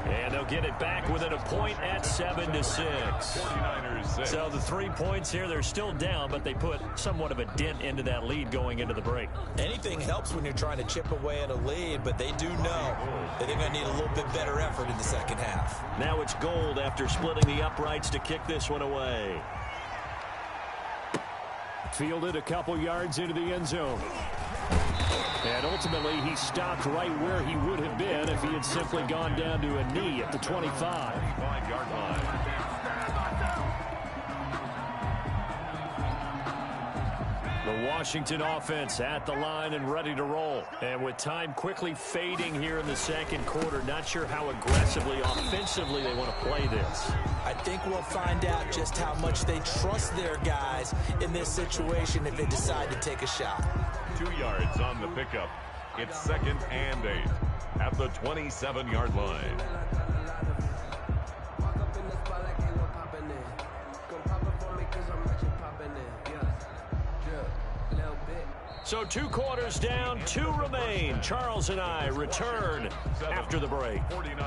And they'll get it back within a point at 7-6. 49ers 6. So the 3 points here, they're still down, but they put somewhat of a dent into that lead going into the break. Anything helps when you're trying to chip away at a lead, but they do know that they're going to need a little bit better effort in the 2nd half. Now it's Gold after splitting the uprights to kick this one away. Fielded a couple yards into the end zone. And ultimately, he stopped right where he would have been if he had simply gone down to a knee at the 25. 25-yard line. The Washington offense at the line and ready to roll. And with time quickly fading here in the 2nd quarter, not sure how aggressively, offensively they want to play this. I think we'll find out just how much they trust their guys in this situation if they decide to take a shot. 2 yards on the pickup. It's 2nd and 8 at the 27-yard line. So 2 quarters down, 2 remain. Charles and I return after the break.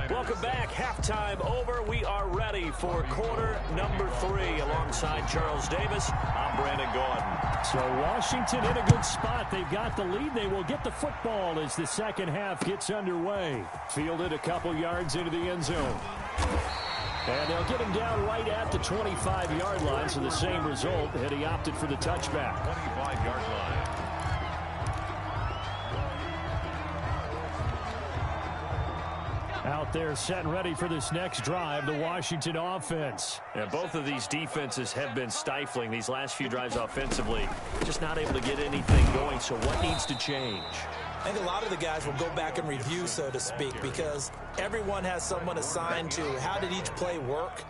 Welcome back. Halftime over. We are ready for quarter number 3. Alongside Charles Davis, I'm Brandon Gordon. So Washington in a good spot. They've got the lead. They will get the football as the 2nd half gets underway. Fielded a couple yards into the end zone. And they'll get him down right at the 25-yard line, so the same result, and he opted for the touchback. 25-yard line. Out there set and ready for this next drive, the Washington offense. And both of these defenses have been stifling these last few drives offensively. Just not able to get anything going, so what needs to change? I think a lot of the guys will go back and review, so to speak, because everyone has someone assigned to how did each play work.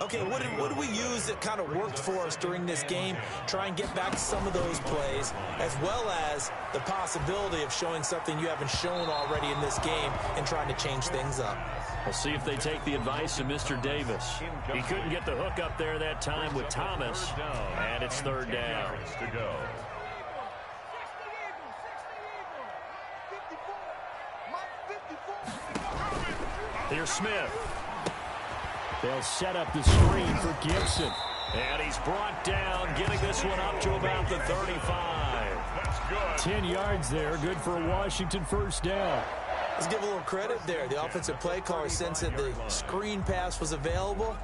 Okay, what did we use that kind of worked for us during this game? Try and get back to some of those plays, as well as the possibility of showing something you haven't shown already in this game and trying to change things up. We'll see if they take the advice of Mr. Davis. He couldn't get the hook up there that time with Thomas, and it's third down. To go. Here's Smith. They'll set up the screen for Gibson. And he's brought down, getting this one up to about the 35. That's good. 10 yards there, good for a Washington first down. Let's give a little credit there. The offensive play caller sensed that the screen pass was available.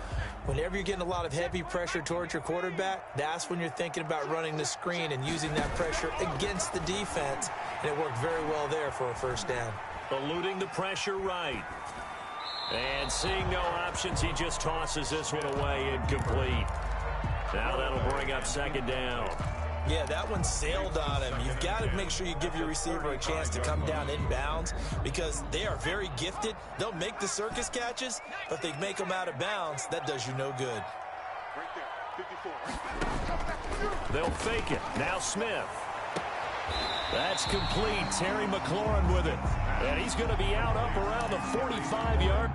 Whenever you're getting a lot of heavy pressure towards your quarterback, that's when you're thinking about running the screen and using that pressure against the defense. And it worked very well there for a first down. Eluding the pressure right. And seeing no options, he just tosses this one away incomplete. Now that'll bring up second down. Yeah, that one sailed on him. You've got to make sure you give your receiver a chance to come down inbounds because they are very gifted. They'll make the circus catches, but if they make them out of bounds, that does you no good. Right there, 54. They'll fake it. Now Smith. That's complete. Terry McLaurin with it. And he's going to be out up around the 45-yard.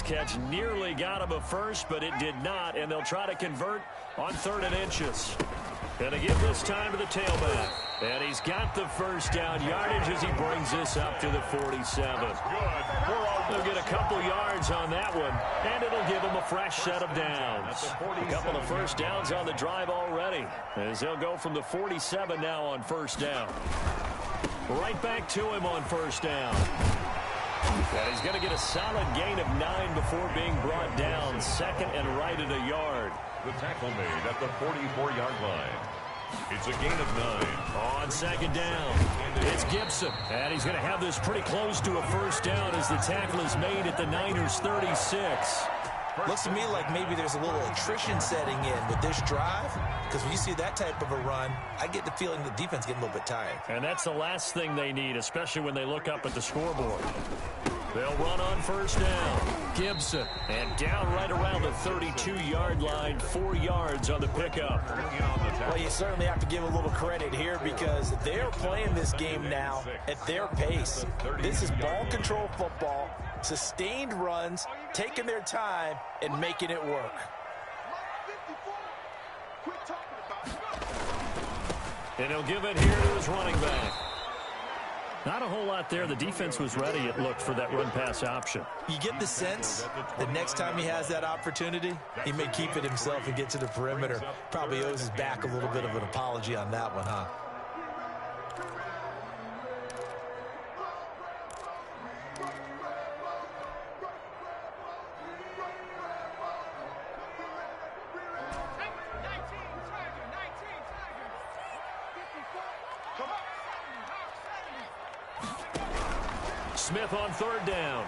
Catch nearly got him a first, but it did not, and they'll try to convert on 3rd and inches. Gonna give this time to the tailback, and he's got the first down yardage as he brings this up to the 47. They'll get a couple yards on that one, and it'll give him a fresh set of downs. A couple of first downs on the drive already, as they'll go from the 47 now on first down. Right back to him on first down. And he's going to get a solid gain of 9 before being brought down. Second and right at a yard. The tackle made at the 44-yard line. It's a gain of 9. On second down, it's Gibson. And he's going to have this pretty close to a first down as the tackle is made at the Niners' 36. Looks to me like maybe there's a little attrition setting in with this drive, because when you see that type of a run, I get the feeling the defense getting a little bit tired. And that's the last thing they need, especially when they look up at the scoreboard. They'll run on first down. Gibson, and down right around the 32-yard line, 4 yards on the pickup. Well, you certainly have to give a little credit here because they're playing this game now at their pace. This is ball control football, sustained runs, taking their time, and making it work. And he'll give it here to his running back. Not a whole lot there. The defense was ready, it looked, for that run-pass option. You get the sense that next time he has that opportunity, he may keep it himself and get to the perimeter. Probably owes his back a little bit of an apology on that one, huh? Smith on third down.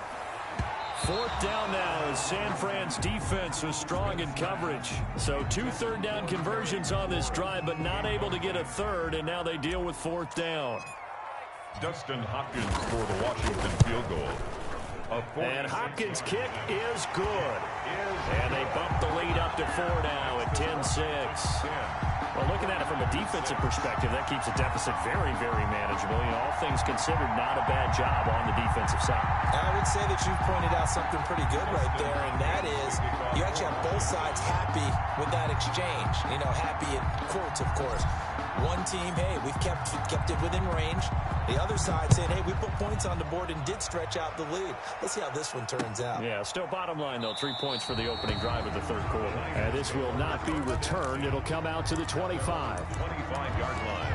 Fourth down now as San Fran's defense was strong in coverage. So 2 third-down conversions on this drive, but not able to get a third, and now they deal with fourth down. Dustin Hopkins for the Washington field goal. And Hopkins' kick is good. And they bump the lead up to 4 now at 10-6. Well, looking at it from a defensive perspective, that keeps the deficit very, very manageable. You know, all things considered, not a bad job on the defensive side. I would say that you've pointed out something pretty good right there, and that is you actually have both sides happy with that exchange. You know, happy in quotes, of course. One team, hey, we've kept it within range. The other side saying, hey, we put points on the board and did stretch out the lead. Let's see how this one turns out. Yeah, still bottom line, though, 3 points for the opening drive of the third quarter. And this will not be returned. It'll come out to the 25. 25-yard line.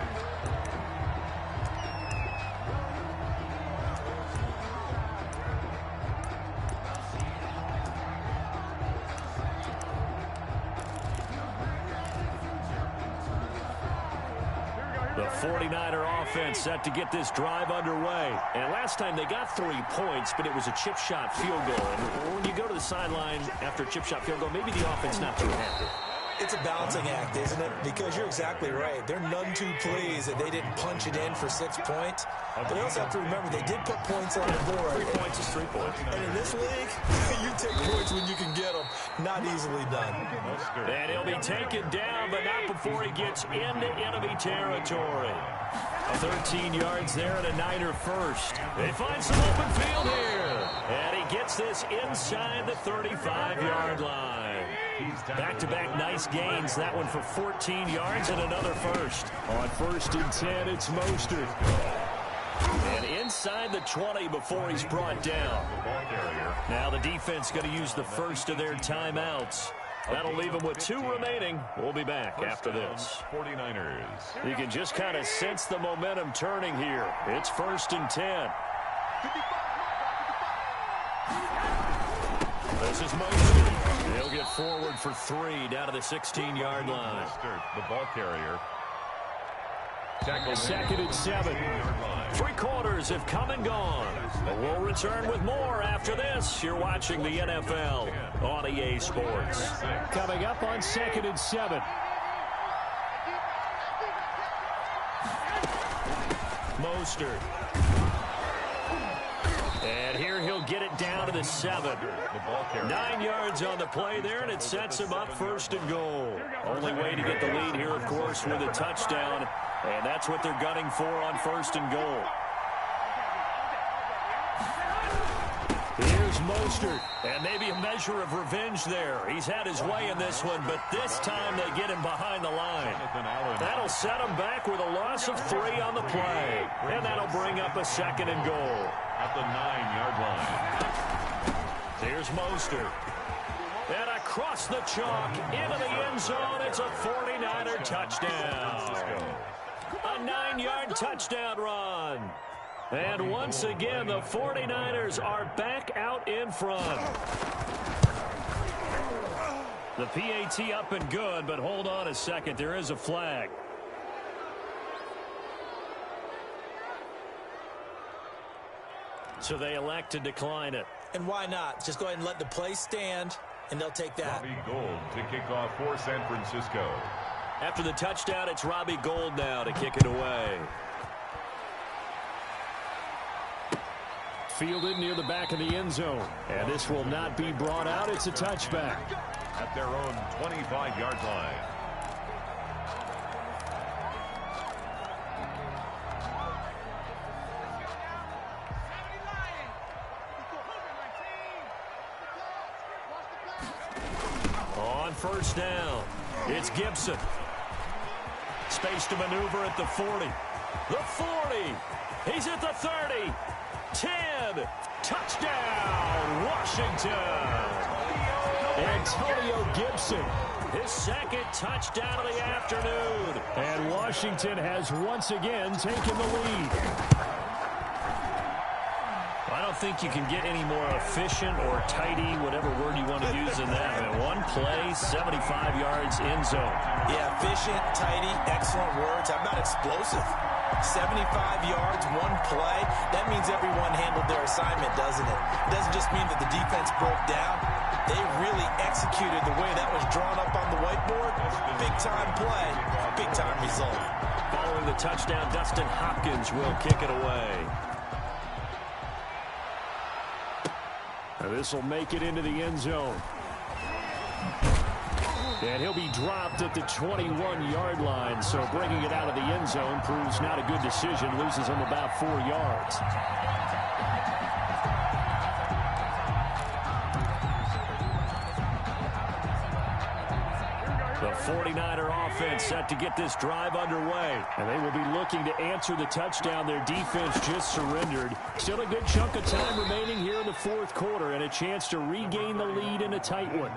The 49er offense set to get this drive underway. And last time they got 3 points, but it was a chip shot field goal. And when you go to the sideline after a chip shot field goal, maybe the offense not too happy. It's a balancing act, isn't it? Because you're exactly right. They're none too pleased that they didn't punch it in for 6 points. But they also have to remember they did put points on the board. 3 points is 3 points. And in this league, you take points when you can get them. Not easily done. And he'll be taken down, but not before he gets into enemy territory. 13 yards there and a Niner first. They find some open field here. And he gets this inside the 35-yard line. Back-to-back nice gains. That one for 14 yards and another first. On 1st and 10, it's Mostert. And inside the 20 before he's brought down. Now the defense going to use the first of their timeouts. That'll leave them with 2 remaining. We'll be back after this. 49ers. You can just kind of sense the momentum turning here. It's 1st and 10. This is Mostert. He'll get forward for 3 down to the 16-yard line. The ball carrier. 2nd and 7. 3 quarters have come and gone. But we'll return with more after this. You're watching the NFL on EA Sports. Coming up on 2nd and 7. Mostert. And here he'll get it down to the 7. 9 yards on the play there, and it sets him up 1st and goal. Only way to get the lead here, of course, with a touchdown. And that's what they're gunning for on 1st and goal. Here's Mostert, and maybe a measure of revenge there. He's had his way in this one, but this time they get him behind the line. That'll set him back with a loss of 3 on the play. And that'll bring up a 2nd and goal. At the 9-yard line. Here's Mostert. And across the chalk, into the end zone, it's a 49er touchdown. A 9-yard touchdown run. And once again, the 49ers are back out in front. The PAT up and good, but hold on a second. There is a flag. So they elect to decline it. And why not? Just go ahead and let the play stand, and they'll take that. Robbie Gould to kick off for San Francisco. After the touchdown, it's Robbie Gould now to kick it away. Fielded near the back of the end zone. And this will not be brought out. It's a touchback. At their own 25-yard line. On 1st down, it's Gibson. Space to maneuver at the 40. The 40. He's at the 30. 10. Touchdown, Washington. Antonio Gibson. His 2nd touchdown of the afternoon. And Washington has once again taken the lead. I don't think you can get any more efficient or tidy, whatever word you want to use in that. I mean, one play, 75 yards in zone. Yeah, efficient, tidy, excellent words. How about explosive? 75 yards, one play. That means everyone handled their assignment, doesn't it? It doesn't just mean that the defense broke down. They really executed the way that was drawn up on the whiteboard. Big-time play, big-time result. Following the touchdown, Dustin Hopkins will kick it away. This will make it into the end zone. And he'll be dropped at the 21-yard line. So bringing it out of the end zone proves not a good decision. Loses him about 4 yards. The 49er offense set to get this drive underway. And they will be looking to answer the touchdown their defense just surrendered. Still a good chunk of time remaining here in the fourth quarter and a chance to regain the lead in a tight one.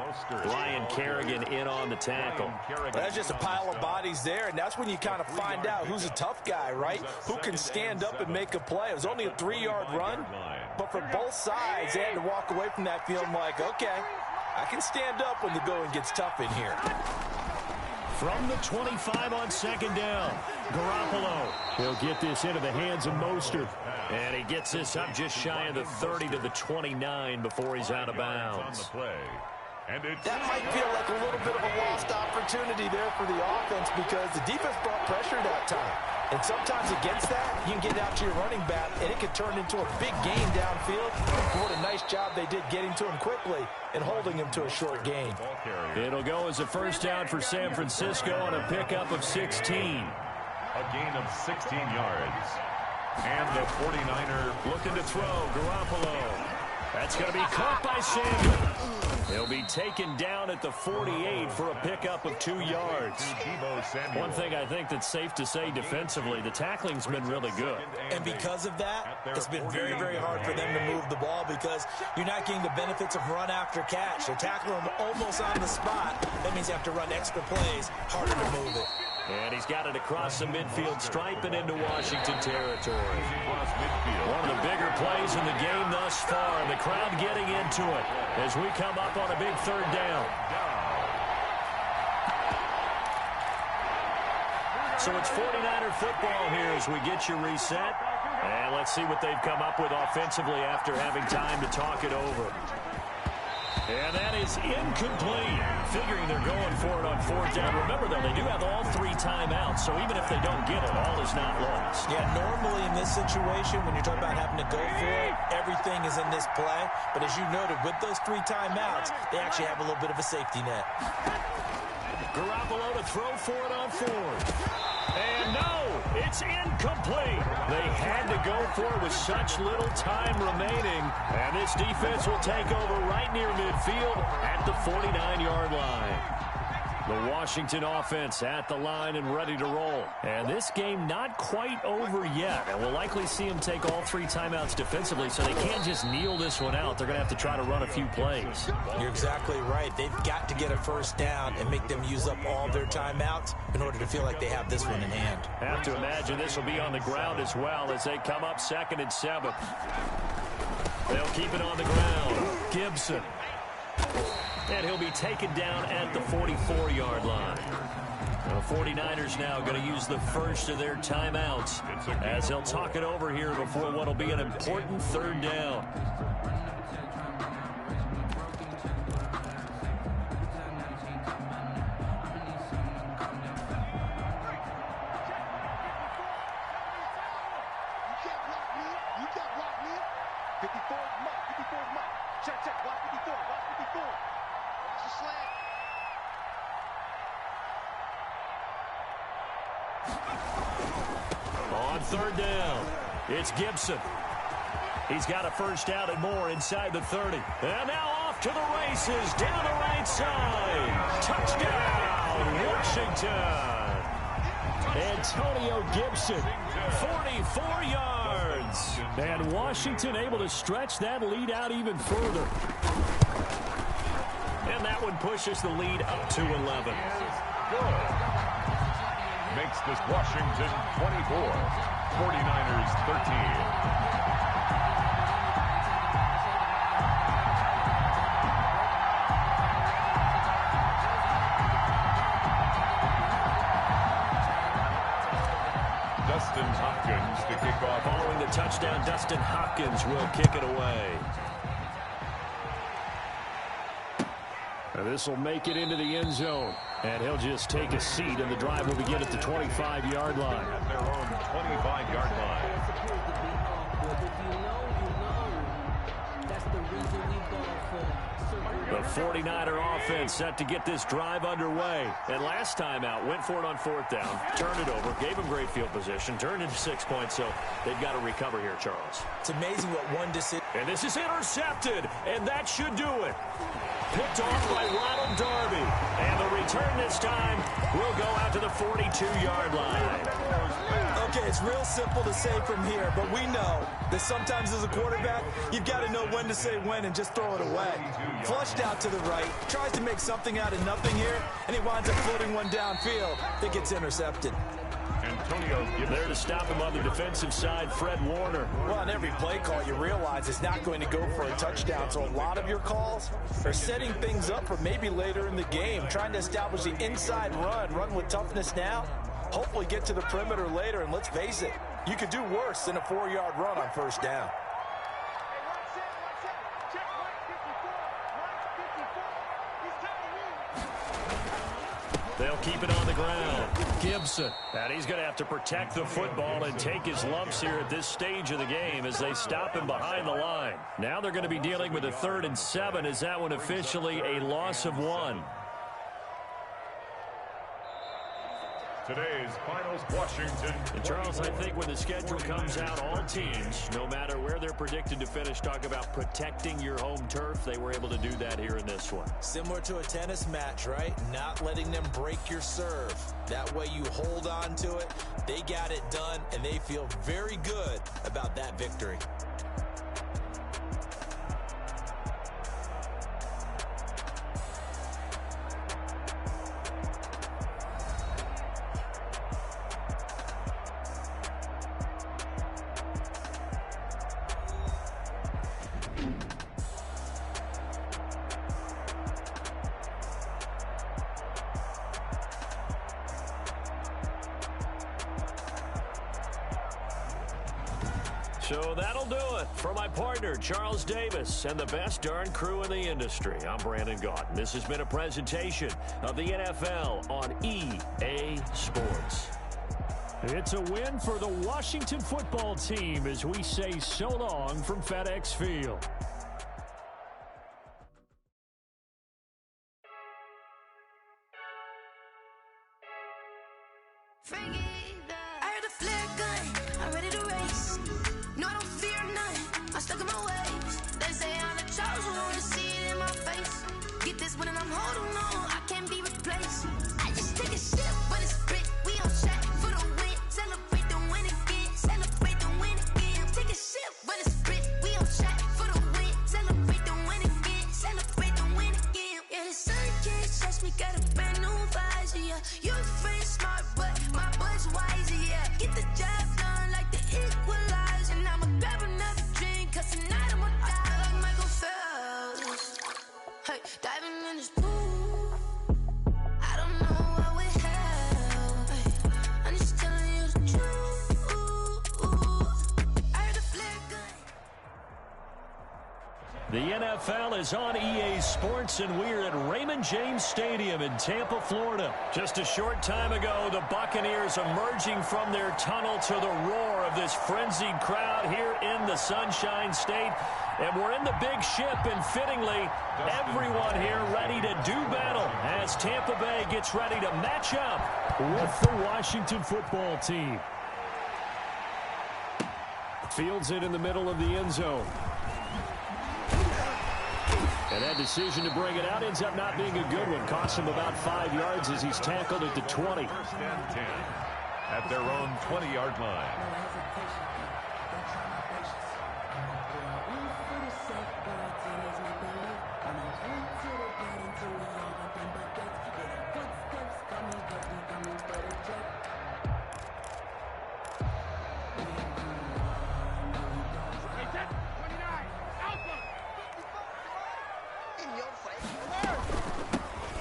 Ryan Kerrigan in on the tackle. Well, that's just a pile of bodies there, and that's when you kind of find out who's a tough guy, right? Who can stand up and make a play. It was only a 3-yard run, but for both sides, they had to walk away from that feeling like, okay, I can stand up when the going gets tough in here. From the 25 on second down, Garoppolo. He'll get this into the hands of Mostert. And he gets this up just shy of the 30 to the 29 before he's out of bounds. That might feel like a little bit of a lost opportunity there for the offense because the defense brought pressure that time. And sometimes against that, you can get it out to your running back, and it can turn into a big gain downfield. What a nice job they did getting to him quickly and holding him to a short gain. It'll go as a first down for San Francisco on a pickup of 16. A gain of 16 yards. And the 49er looking to throw. Garoppolo. That's going to be caught by Samuel. He'll be taken down at the 48 for a pickup of 2 yards. One thing I think that's safe to say defensively, the tackling's been really good. And because of that, it's been very, very hard for them to move the ball because you're not getting the benefits of run after catch. They're tackling them almost on the spot. That means you have to run extra plays, harder to move it. And he's got it across the midfield stripe and into Washington territory. One of the bigger plays in the game thus far, and the crowd getting into it as we come up on a big third down. So it's 49er football here as we get you reset. And let's see what they've come up with offensively after having time to talk it over. And that is incomplete. Figuring they're going for it on fourth down. Remember, though, they do have all 3 timeouts, so even if they don't get it, all is not lost. Yeah, normally in this situation, when you're talking about having to go for it, everything is in this play. But as you noted, with those 3 timeouts, they actually have a little bit of a safety net. Garoppolo to throw for it on fourth. And no, it's incomplete. They had to go for it with such little time remaining. And this defense will take over right near midfield at the 49-yard line. The Washington offense at the line and ready to roll. And this game not quite over yet. And we'll likely see them take all 3 timeouts defensively, so they can't just kneel this one out. They're going to have to try to run a few plays. You're exactly right. They've got to get a first down and make them use up all their timeouts in order to feel like they have this one in hand. Have to imagine this will be on the ground as well as they come up 2nd and 7. They'll keep it on the ground. Gibson. And he'll be taken down at the 44-yard line. The 49ers now going to use the first of their timeouts as they'll talk it over here before what will be an important third down. On third down, it's Gibson. He's got a first down and more inside the 30. And now off to the races down the right side. Touchdown, Washington. Antonio Gibson, 44 yards. And Washington able to stretch that lead out even further. And that one pushes the lead up to 11. good. Makes this Washington 24, 49ers 13. Dustin Hopkins to kick off. Following the touchdown, Dustin Hopkins will kick it away. And this will make it into the end zone. And he'll just take a seat, and the drive will begin at the 25-yard line. At their own 25-yard line. That's the reason we go for The 49er offense set to get this drive underway. And last time out, went for it on 4th down, turned it over, gave them great field position, turned into 6 points, so they've got to recover here, Charles. It's amazing what one decision. And this is intercepted, and that should do it. Picked off by Ronald Darby. And the return this time will go out to the 42-yard line. Okay, it's real simple to say from here, but we know that sometimes as a quarterback, you've got to know when to say when and just throw it away. Flushed out to the right, tries to make something out of nothing here, and he winds up floating one downfield that gets intercepted. Antonio there to stop him on the defensive side, Fred Warner. Well, on every play call, you realize it's not going to go for a touchdown, so a lot of your calls are setting things up for maybe later in the game, trying to establish the inside run with toughness now, hopefully get to the perimeter later, and let's face it, you could do worse than a 4-yard run on 1st down. They'll keep it on the ground. Gibson. And he's going to have to protect the football and take his lumps here at this stage of the game as they stop him behind the line. Now they're going to be dealing with a 3rd and 7. Is that one officially a loss of 1? Today's finals, Washington. And Charles, I think when the schedule comes out, all teams, no matter where they're predicted to finish, talk about protecting your home turf. They were able to do that here in this one. Similar to a tennis match, right? Not letting them break your serve. That way you hold on to it. They got it done, and they feel very good about that victory. So that'll do it for my partner, Charles Davis, and the best darn crew in the industry. I'm Brandon Gaunt. This has been a presentation of the NFL on EA Sports. It's a win for the Washington football team as we say so long from FedEx Field. I heard a flare gun, I'm ready to race. No, I don't fear none, I'm stuck in my ways. They say I'm the chosen one, to see it in my face. Get this one and I'm holding on, I can't be replaced. I just take a sip, but it's split, we on track for the win. Celebrate the win again, celebrate the win again. Take a sip, but it's split, we on track for the win. Celebrate the win again, celebrate the win again. Yeah, the sun can't touch me, got a brand new visor, yeah. You're friend smart, but my bud's wiser, yeah. Get the job done like the equalizer. And I'ma grab another drink, cause tonight I'ma die like Michael Phelps. Hey, diving in this pool, I don't know what would help. Hey, I'm just telling you the truth. I heard a flare gun. The NFL is on EA Sports, and we're at Raymond James Stadium in Tampa, Florida. Just a short time ago, the Buccaneers emerging from their tunnel to the roar of this frenzied crowd here in the Sunshine State. And we're in the big ship, and fittingly, everyone here ready to do battle as Tampa Bay gets ready to match up with the Washington football team. Fields it in the middle of the end zone. And that decision to bring it out ends up not being a good one. Costs him about 5 yards as he's tackled at the 20. 1st and 10 at their own 20-yard line.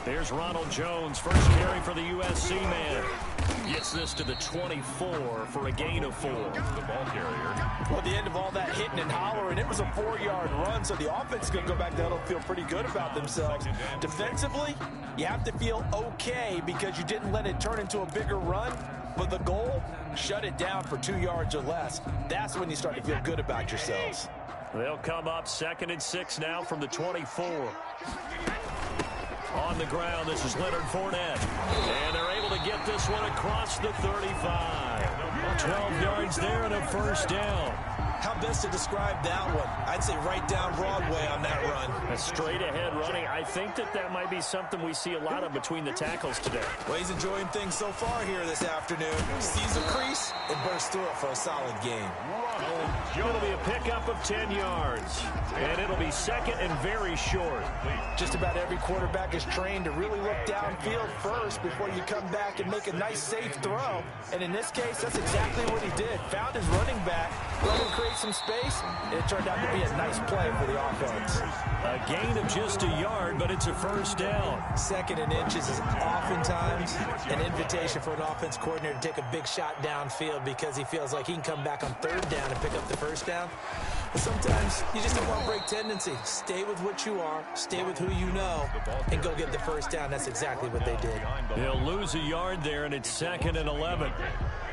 There's Ronald Jones, first carry for the USC man. Gets this to the 24 for a gain of 4. The ball carrier. Well, at the end of all that hitting and hollering, it was a 4-yard run, so the offense is going to go back there and feel pretty good about themselves. Defensively, you have to feel okay because you didn't let it turn into a bigger run, but the goal, shut it down for 2 yards or less. That's when you start to feel good about yourselves. They'll come up 2nd and 6 now from the 24. On the ground, this is Leonard Fournette. And they're able to get this one across the 35. 12 yards there and a first down. How best to describe that one? I'd say right down Broadway on that run. A straight-ahead running. I think that might be something we see a lot of between the tackles today. Well, he's enjoying things so far here this afternoon. Sees a crease and bursts through it for a solid gain. It'll be a pickup of 10 yards. And it'll be 2nd and very short. Just about every quarterback is trained to really look downfield first before you come back and make a nice, safe throw. And in this case, that's exactly what he did. Found his running back, let him create some space, and it turned out to be a nice play for the offense. A gain of just a yard, but it's a first down. 2nd and inches is oftentimes an invitation for an offense coordinator to take a big shot downfield because he feels like he can come back on 3rd down and pick up the first down. But sometimes you just don't want to break tendency. Stay with what you are, stay with who you know, and go get the first down. That's exactly what they did. They'll lose a yard there, and it's 2nd and 11.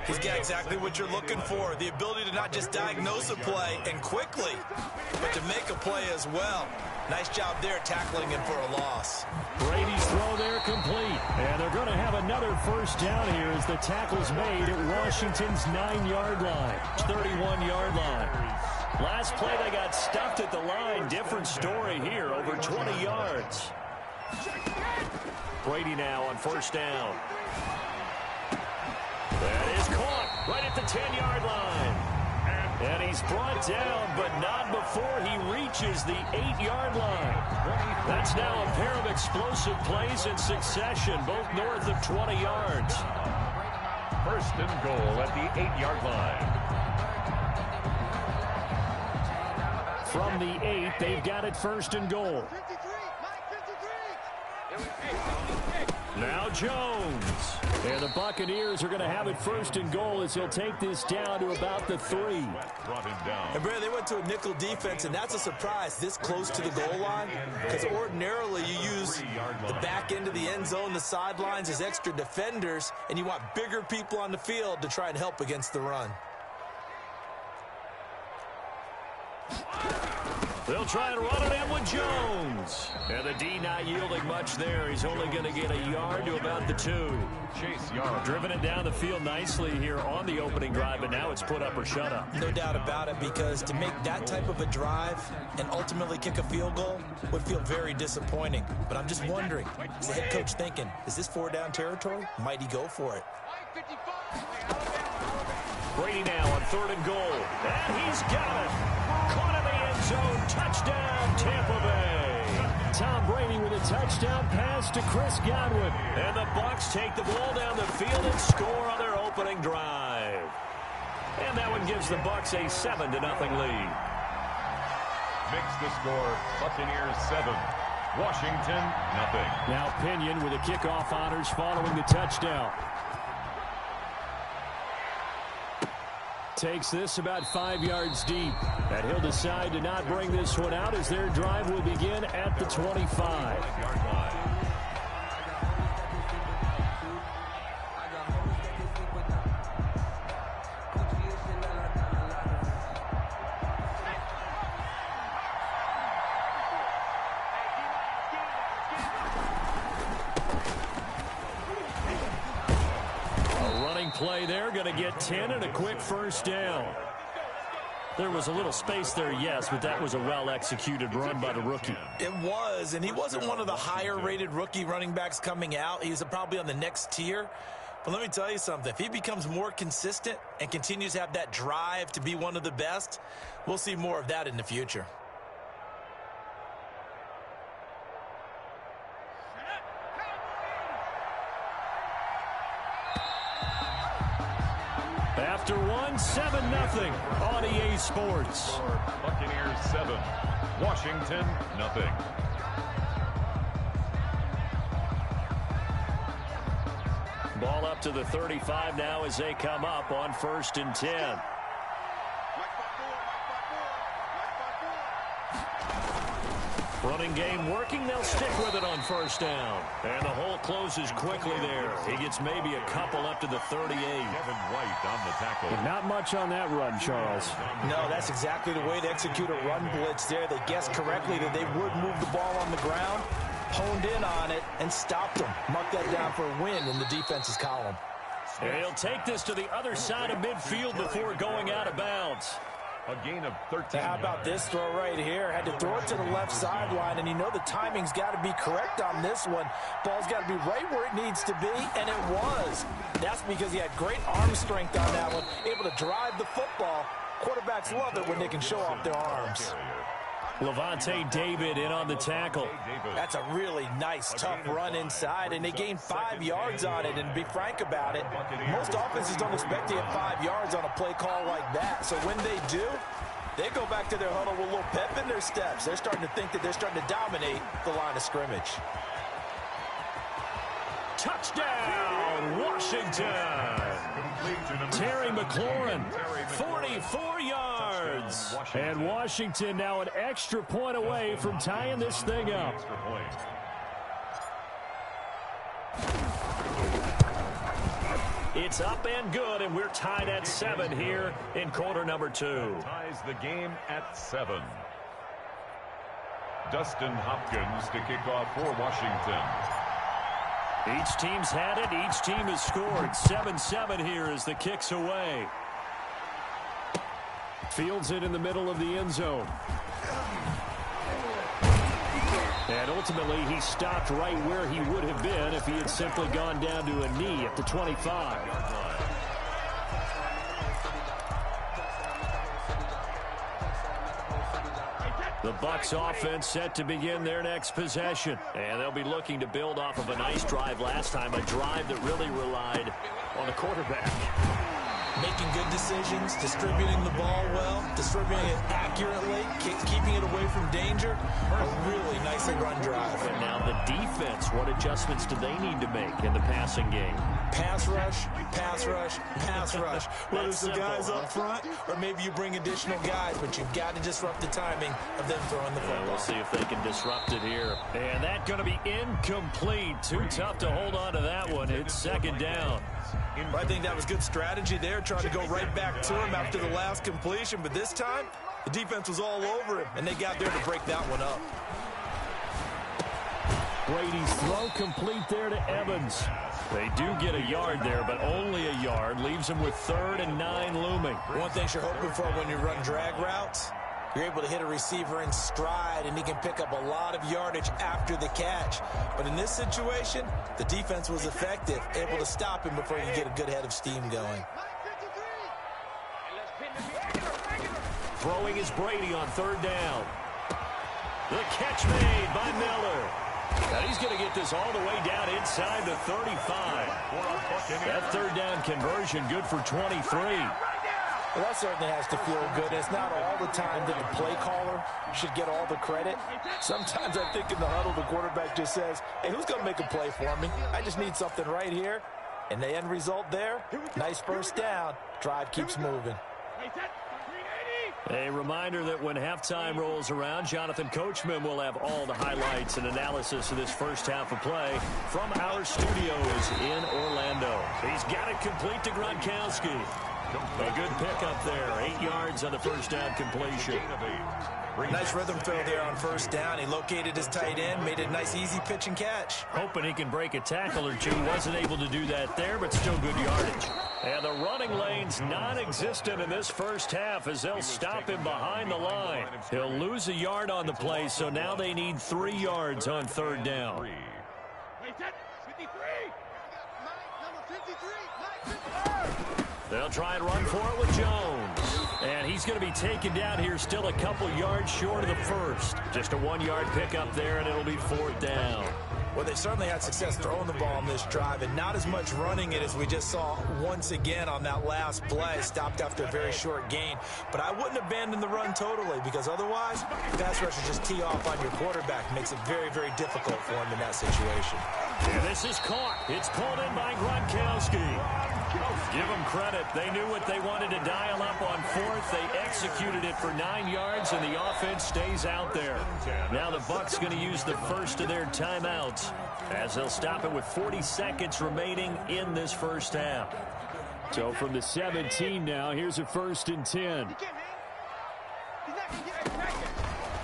He's got exactly what you're looking for, the ability to not just diagnose a play and quickly, but to make a play as well. Nice job there tackling him for a loss. Brady's throw there complete. And they're going to have another first down here as the tackle's made at Washington's 9-yard line, 31-yard line. Last play, they got stuffed at the line. Different story here, over 20 yards. Brady now on first down. That is caught right at the 10-yard line. And he's brought down, but not before he reaches the 8-yard line. That's now a pair of explosive plays in succession, both north of 20 yards. First and goal at the 8-yard line. From the 8, they've got it 1st and goal. Now Jones. And the Buccaneers are going to have it 1st and goal as he'll take this down to about the 3. Brought him down. And Brad, they went to a nickel defense, and that's a surprise this close to the goal line, because ordinarily you use the back end of the end zone, the sidelines as extra defenders, and you want bigger people on the field to try and help against the run. They'll try and run it in with Jones. And the D not yielding much there. He's only going to get a yard to about the 2. Chase Young. Driven it down the field nicely here on the opening drive, but now it's put up or shut up. No doubt about it, because to make that type of a drive and ultimately kick a field goal would feel very disappointing. But I'm just wondering, is the head coach thinking, is this 4-down territory? Might he go for it? Brady now on 3rd and goal. And he's got it. Caught in the end zone. Touchdown, Tampa Bay. Tom Brady with a touchdown pass to Chris Godwin. And the Bucs take the ball down the field and score on their opening drive. And that one gives the Bucs a 7-0 lead. Makes the score Buccaneers 7, Washington 0. Now Pinion with the kickoff honors following the touchdown. Takes this about 5 yards deep. And he'll decide to not bring this one out as their drive will begin at the 25. Play there, going to get 10 and a quick first down. There was a little space there, yes, but that was a well-executed run by the rookie. It was, and he wasn't one of the higher-rated rookie running backs coming out. He was probably on the next tier. But let me tell you something. If he becomes more consistent and continues to have that drive to be one of the best, we'll see more of that in the future. After one, 7-0 on EA Sports. Buccaneers 7, Washington 0. Ball up to the 35 now as they come up on 1st and 10. Running game working. They'll stick with it on first down. And the hole closes quickly there. He gets maybe a couple up to the 38. Kevin White on the tackle. Not much on that run, Charles. No, that's exactly the way to execute a run blitz there. They guessed correctly that they would move the ball on the ground, honed in on it, and stopped them. Mark that down for a win in the defense's column. And he'll take this to the other side of midfield before going out of bounds. A gain of 13. How about this throw right here? Had to throw it to the left sideline, and you know the timing's got to be correct on this one. Ball's got to be right where it needs to be, and it was. That's because he had great arm strength on that one, able to drive the football. Quarterbacks love it when they can show off their arms. Levante David in on the tackle. That's a really nice, tough run inside, and they gained 5 yards on it. And to be frank about it, most offenses don't expect to get 5 yards on a play call like that. So when they do, they go back to their huddle with a little pep in their steps. They're starting to think that they're starting to dominate the line of scrimmage. Touchdown, Washington. Terry McLaurin, 44 yards. And Washington now an extra point away from tying this thing up. It's up and good, and we're tied at 7 here in quarter number 2. Ties the game at 7. Dustin Hopkins to kick off for Washington. Each team's had it. Each team has scored. 7-7 here as the kick's away. Fields it in the middle of the end zone. And ultimately, he stopped right where he would have been if he had simply gone down to a knee at the 25. The Bucs offense set to begin their next possession. And they'll be looking to build off of a nice drive last time, a drive that really relied on the quarterback. Making good decisions, distributing the ball well, distributing it accurately, keeping it away from danger. A really nicely run drive. And now the defense, what adjustments do they need to make in the passing game? Pass rush, pass rush, pass rush. Whether it's the guys up front or maybe you bring additional guys, but you've got to disrupt the timing of them throwing the football. We'll see if they can disrupt it here. And that's going to be incomplete. Too tough to hold on to that one. It's second down. I think that was good strategy there, trying to go right back to him after the last completion. But this time, the defense was all over him, and they got there to break that one up. Brady's throw complete there to Evans. They do get a yard there, but only a yard. Leaves them with 3rd and 9 looming. One thing you're hoping for when you run drag routes, you're able to hit a receiver in stride, and he can pick up a lot of yardage after the catch. But in this situation, the defense was effective, able to stop him before you get a good head of steam going. Throwing is Brady on 3rd down. The catch made by Miller. And he's going to get this all the way down inside the 35. That 3rd down conversion good for 23. Well, that certainly has to feel good. It's not all the time that the play caller should get all the credit. Sometimes I think in the huddle, the quarterback just says, hey, who's going to make a play for me? I just need something right here. And the end result there, nice first down. Drive keeps moving. A reminder that when halftime rolls around, Jonathan Coachman will have all the highlights and analysis of this first half of play from our studios in Orlando. He's got it complete to Gronkowski. A good pickup there. 8 yards on the first down completion. Nice rhythm throw there on first down. He located his tight end, made it a nice, easy pitch and catch. Hoping he can break a tackle or two. Wasn't able to do that there, but still good yardage. And the running lane's non-existent in this first half as they'll stop him behind the line. He'll lose a yard on the play, so now they need 3 yards on 3rd down. They'll try and run for it with Jones. And he's going to be taken down here, still a couple yards short of the first. Just a 1-yard pickup there, and it'll be 4th down. Well, they certainly had success throwing the ball on this drive, and not as much running it as we just saw once again on that last play. Stopped after a very short gain. But I wouldn't abandon the run totally, because otherwise, pass rushers just tee off on your quarterback. Makes it very, very difficult for him in that situation. And this is caught. It's pulled in by Gronkowski. Give them credit. They knew what they wanted to dial up on fourth. They executed it for 9 yards, and the offense stays out there. Now the Bucs going to use the first of their timeouts as they'll stop it with 40 seconds remaining in this first half. So from the 17 now, here's a 1st and 10.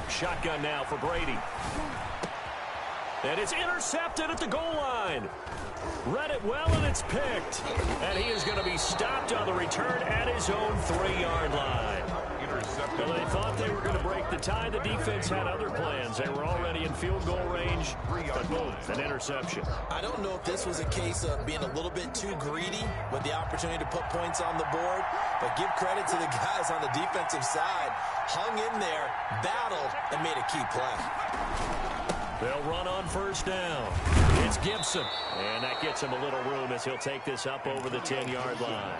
Shotgun now for Brady. And it's intercepted at the goal line. Read it well, and it's picked. And he is going to be stopped on the return at his own 3-yard line. Well, they thought they were going to break the tie. The defense had other plans. They were already in field goal range. But boom, an interception. I don't know if this was a case of being a little bit too greedy with the opportunity to put points on the board, but give credit to the guys on the defensive side. Hung in there, battled, and made a key play. They'll run on first down. It's Gibson. And that gets him a little room as he'll take this up over the 10-yard line.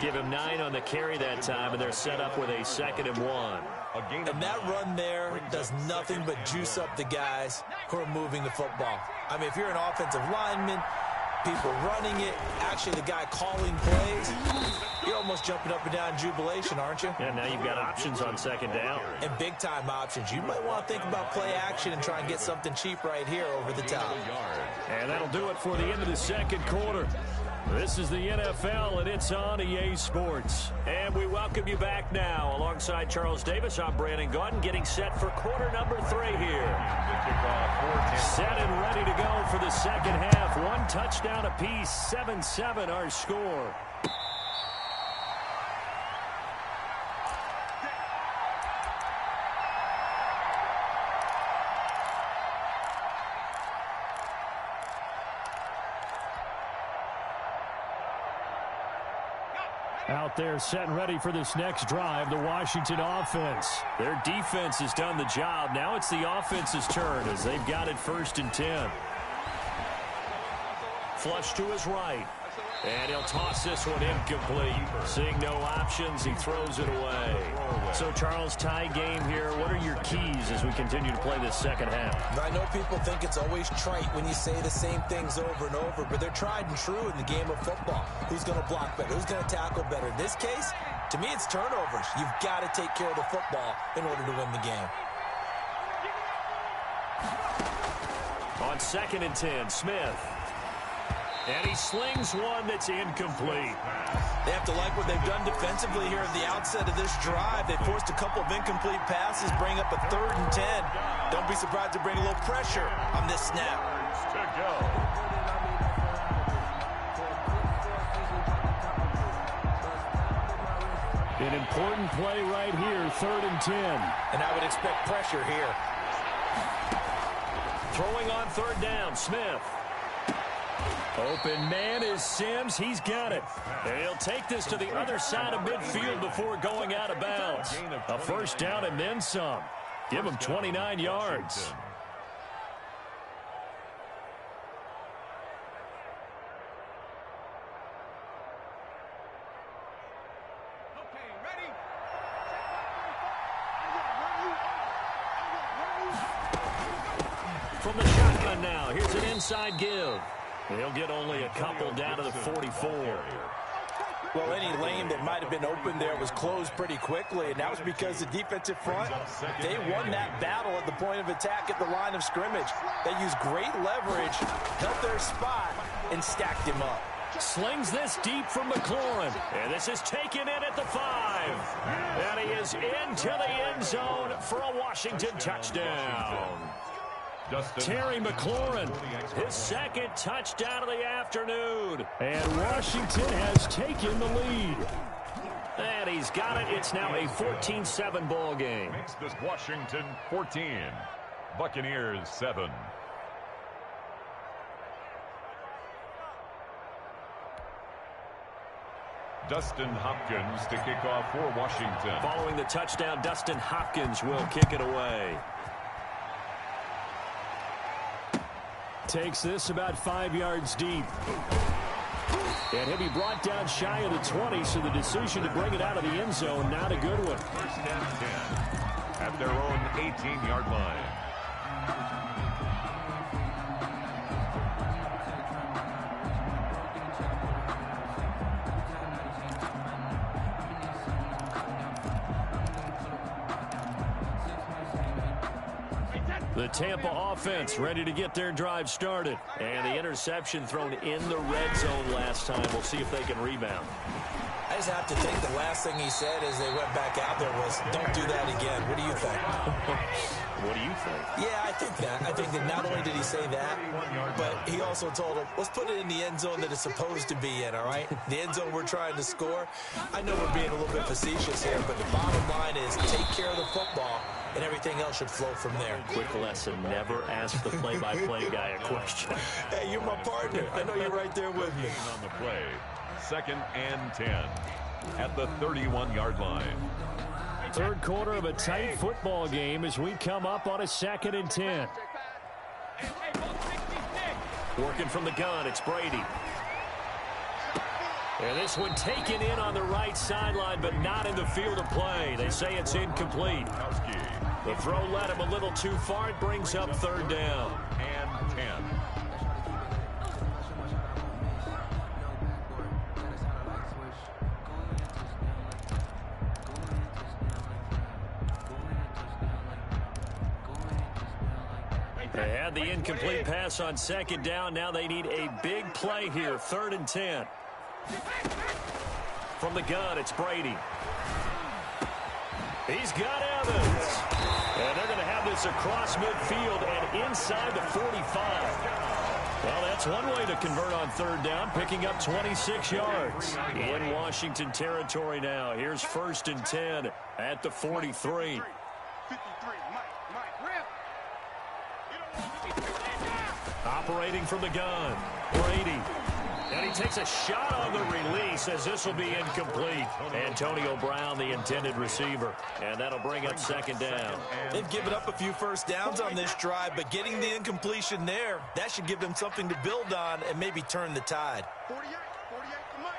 Give him 9 on the carry that time, and they're set up with a 2nd and 1. And that run there does nothing but juice up the guys who are moving the football. I mean, if you're an offensive lineman, people running it, actually the guy calling plays, you're almost jumping up and down in jubilation, aren't you? And now you've got options on 2nd down. And big-time options. You might want to think about play action and try and get something cheap right here over the top. And that'll do it for the end of the 2nd quarter. This is the NFL, and it's on EA Sports. And we welcome you back now. Alongside Charles Davis, I'm Brandon Gaudin, getting set for quarter number 3 here. Set and ready to go for the 2nd half. 1 touchdown apiece, 7-7 our score. Out there set and ready for this next drive, the Washington offense. Their defense has done the job. Now it's the offense's turn as they've got it 1st and 10. Flush to his right. And he'll toss this one incomplete. Seeing no options, he throws it away. So, Charles, tie game here. What are your keys as we continue to play this 2nd half? I know people think it's always trite when you say the same things over and over, but they're tried and true in the game of football. Who's going to block better? Who's going to tackle better? In this case, to me, it's turnovers. You've got to take care of the football in order to win the game. On 2nd and 10, Smith. And he slings one that's incomplete. They have to like what they've done defensively here at the outset of this drive. They forced a couple of incomplete passes, bring up a 3rd and 10. Don't be surprised to bring a little pressure on this snap. To go. An important play right here, 3rd and 10. And I would expect pressure here. Throwing on 3rd down, Smith. Open man is Sims. He's got it. And he'll take this to the other side of midfield before going out of bounds. A 1st down and then some. Give him 29 yards. From the shotgun now, here's an inside give. He'll get only a couple down to the 44. Well, any lane that might have been open there was closed pretty quickly, and that was because the defensive front, they won that battle at the point of attack at the line of scrimmage. They used great leverage, held their spot, and stacked him up. Slings this deep from McLaurin. And this is taken in at the 5. And he is into the end zone for a Washington touchdown. Terry McLaurin, his 2nd touchdown of the afternoon. And Washington has taken the lead. And he's got it. It's now a 14-7 ball game. Makes this Washington 14. Buccaneers 7. Dustin Hopkins to kick off for Washington. Following the touchdown, Dustin Hopkins will kick it away. Takes this about 5 yards deep. And he'll be brought down shy of the 20, so the decision to bring it out of the end zone, not a good one. 1st and 10 at their own 18-yard line. The Tampa offense ready to get their drive started. And the interception thrown in the red zone last time. We'll see if they can rebound. I just have to think the last thing he said as they went back out there was, don't do that again. What do you think? What do you think? Yeah, I think that. I think that not only did he say that, but he also told him, let's put it in the end zone that it's supposed to be in, all right? The end zone we're trying to score. I know we're being a little bit facetious here, but the bottom line is take care of the football, and everything else should flow from there. Quick lesson, never ask the play-by-play guy a question. Hey, you're my partner. I know you're right there with me. On the play, 2nd and 10 at the 31-yard line. Third quarter of a tight football game as we come up on a 2nd and 10. Working from the gun, it's Brady. And this one taken in on the right sideline, but not in the field of play. They say it's incomplete. The throw led him a little too far. It brings up 3rd down. And 10. They had the incomplete pass on 2nd down. Now they need a big play here. 3rd and 10. From the gun, it's Brady. He's got Evans. And they're going to have this across midfield and inside the 45. Well, that's one way to convert on 3rd down, picking up 26 yards. In Washington territory now. Here's 1st and 10 at the 43. 53, Mike, rip. Operating from the gun, Brady. And he takes a shot on the release as this will be incomplete. Antonio Brown, the intended receiver. And that'll bring up 2nd down. They've given up a few first downs on this drive, but getting the incompletion there, that should give them something to build on and maybe turn the tide. 48 to Mike.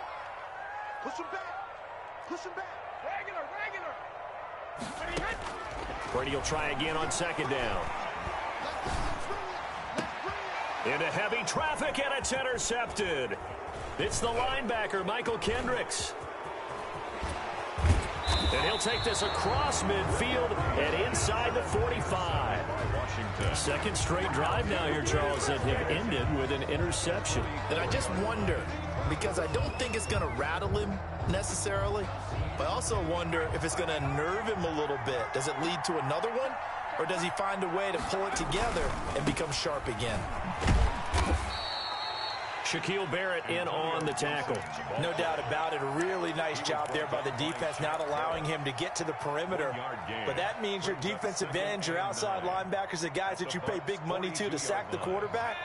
Push him back. Regular. Brady will try again on 2nd down. Into heavy traffic, and it's intercepted. It's the linebacker, Michael Kendricks. And he'll take this across midfield and inside the 45. Washington. 2nd straight drive now here, Charles, that have ended with an interception. And I just wonder, because I don't think it's going to rattle him necessarily, but I also wonder if it's going to nerve him a little bit. Does it lead to another one? Or does he find a way to pull it together and become sharp again? Shaquille Barrett in on the tackle. No doubt about it. A really nice job there by the defense, not allowing him to get to the perimeter. But that means your defensive ends, your outside linebackers, the guys that you pay big money to sack the quarterback,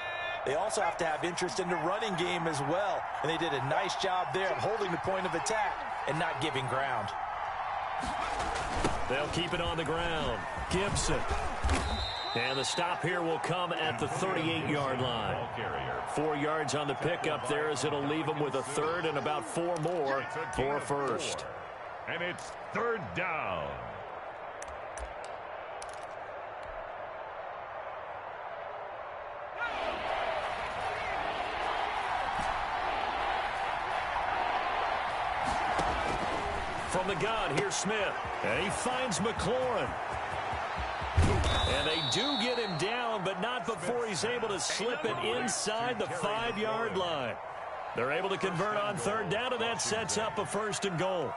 they also have to have interest in the running game as well. And they did a nice job there of holding the point of attack and not giving ground. They'll keep it on the ground. Gibson. And the stop here will come at the 38-yard line. 4 yards on the pickup there as it'll leave them with a 3rd and about 4 more for 1st. And it's 3rd down. From the gun, here's Smith. And he finds McLaurin. And they do get him down, but not before he's able to slip it inside the 5-yard line. They're able to convert on 3rd down, and that sets up a 1st and goal.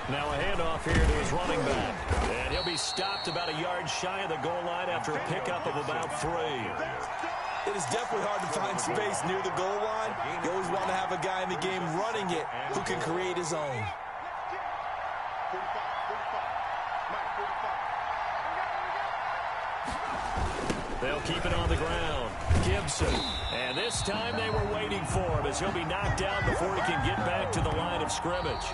Now a handoff here to his running back. And he'll be stopped about a yard shy of the goal line after a pickup of about 3. It is definitely hard to find space near the goal line. You always want to have a guy in the game running it who can create his own. 45. They'll keep it on the ground. Gibson. And this time they were waiting for him as he'll be knocked down before he can get back to the line of scrimmage.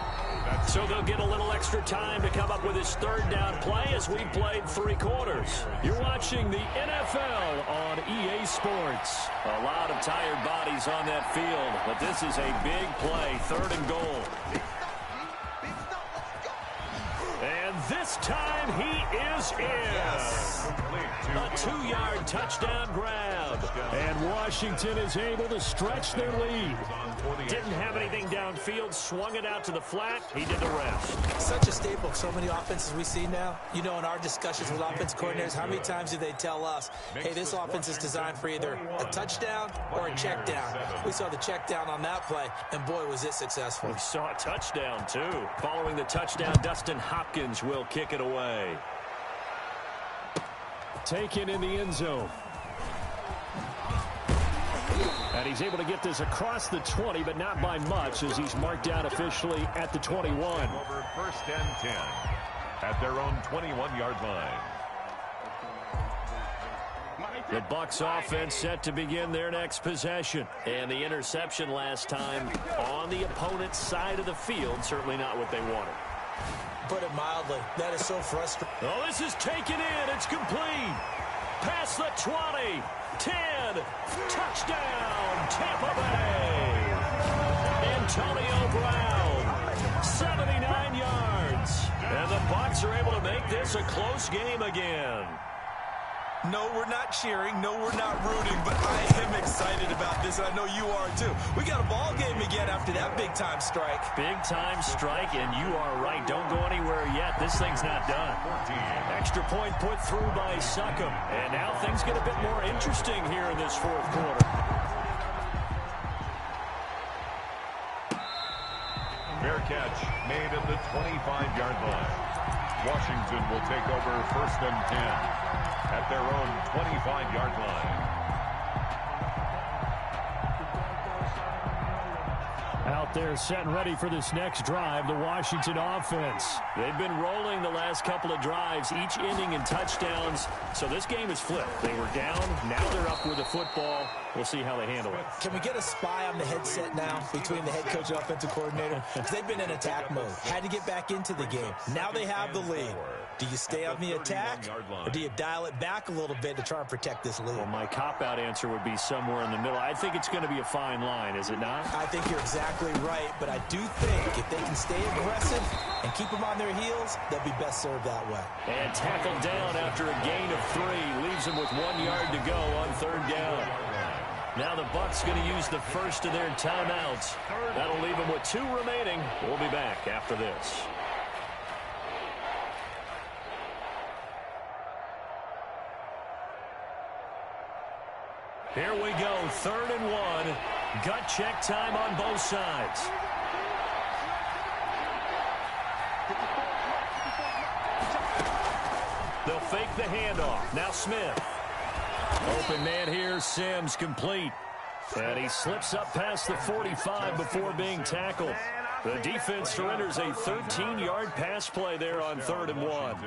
So they'll get a little extra time to come up with his 3rd down play as we played 3 quarters. You're watching the NFL on EA Sports. A lot of tired bodies on that field, but this is a big play, 3rd and goal. And this time he is in. Complete. A 2-yard touchdown grab. And Washington is able to stretch their lead. Didn't have anything downfield, swung it out to the flat. He did the rest. Such a staple of so many offenses we see now. You know, in our discussions with offense coordinators, how many times do they tell us, hey, this offense is designed for either a touchdown or a check down. We saw the check down on that play, and boy, was it successful. We saw a touchdown, too. Following the touchdown, Dustin Hopkins will kick it away. Taken in the end zone. And he's able to get this across the 20, but not by much, as he's marked down officially at the 21. Over 1st and 10 at their own 21-yard line. The Bucs offense set to begin their next possession. And the interception last time on the opponent's side of the field, certainly not what they wanted. Put it mildly, that is so frustrating. Oh, this is taken in. It's complete. Past the 20. 10. Touchdown, Tampa Bay. Antonio Brown. 79 yards. And the Bucs are able to make this a close game again. No, we're not cheering. No, we're not rooting, but I am excited about this. I know you are, too. We got a ball game again after that big-time strike. Big-time strike, and you are right. Don't go anywhere yet. This thing's not done. Extra point put through by Succop. And now things get a bit more interesting here in this fourth quarter. Fair catch made at the 25-yard line. Washington will take over 1st and 10 at their own 25-yard line. Out there set and ready for this next drive, the Washington offense. They've been rolling the last couple of drives, each ending in touchdowns. So this game is flipped. They were down. Now they're up with the football. We'll see how they handle it. Can we get a spy on the headset now between the head coach and offensive coordinator? They've been in attack mode. Had to get back into the game. Now they have the lead. Do you stay on the attack, or do you dial it back a little bit to try and protect this lead? Well, my cop-out answer would be somewhere in the middle. I think it's going to be a fine line, is it not? I think you're exactly right, but I do think if they can stay aggressive and keep them on their heels, they'll be best served that way. And tackled down after a gain of 3. Leaves them with 1 yard to go on 3rd down. Now the Bucs going to use the first of their timeouts. That'll leave them with 2 remaining. We'll be back after this. Here we go, 3rd and 1. Gut check time on both sides. They'll fake the handoff. Now Smith. Open man here, Sims, complete. And he slips up past the 45 before being tackled. The defense surrenders a 13-yard pass play there on 3rd and 1.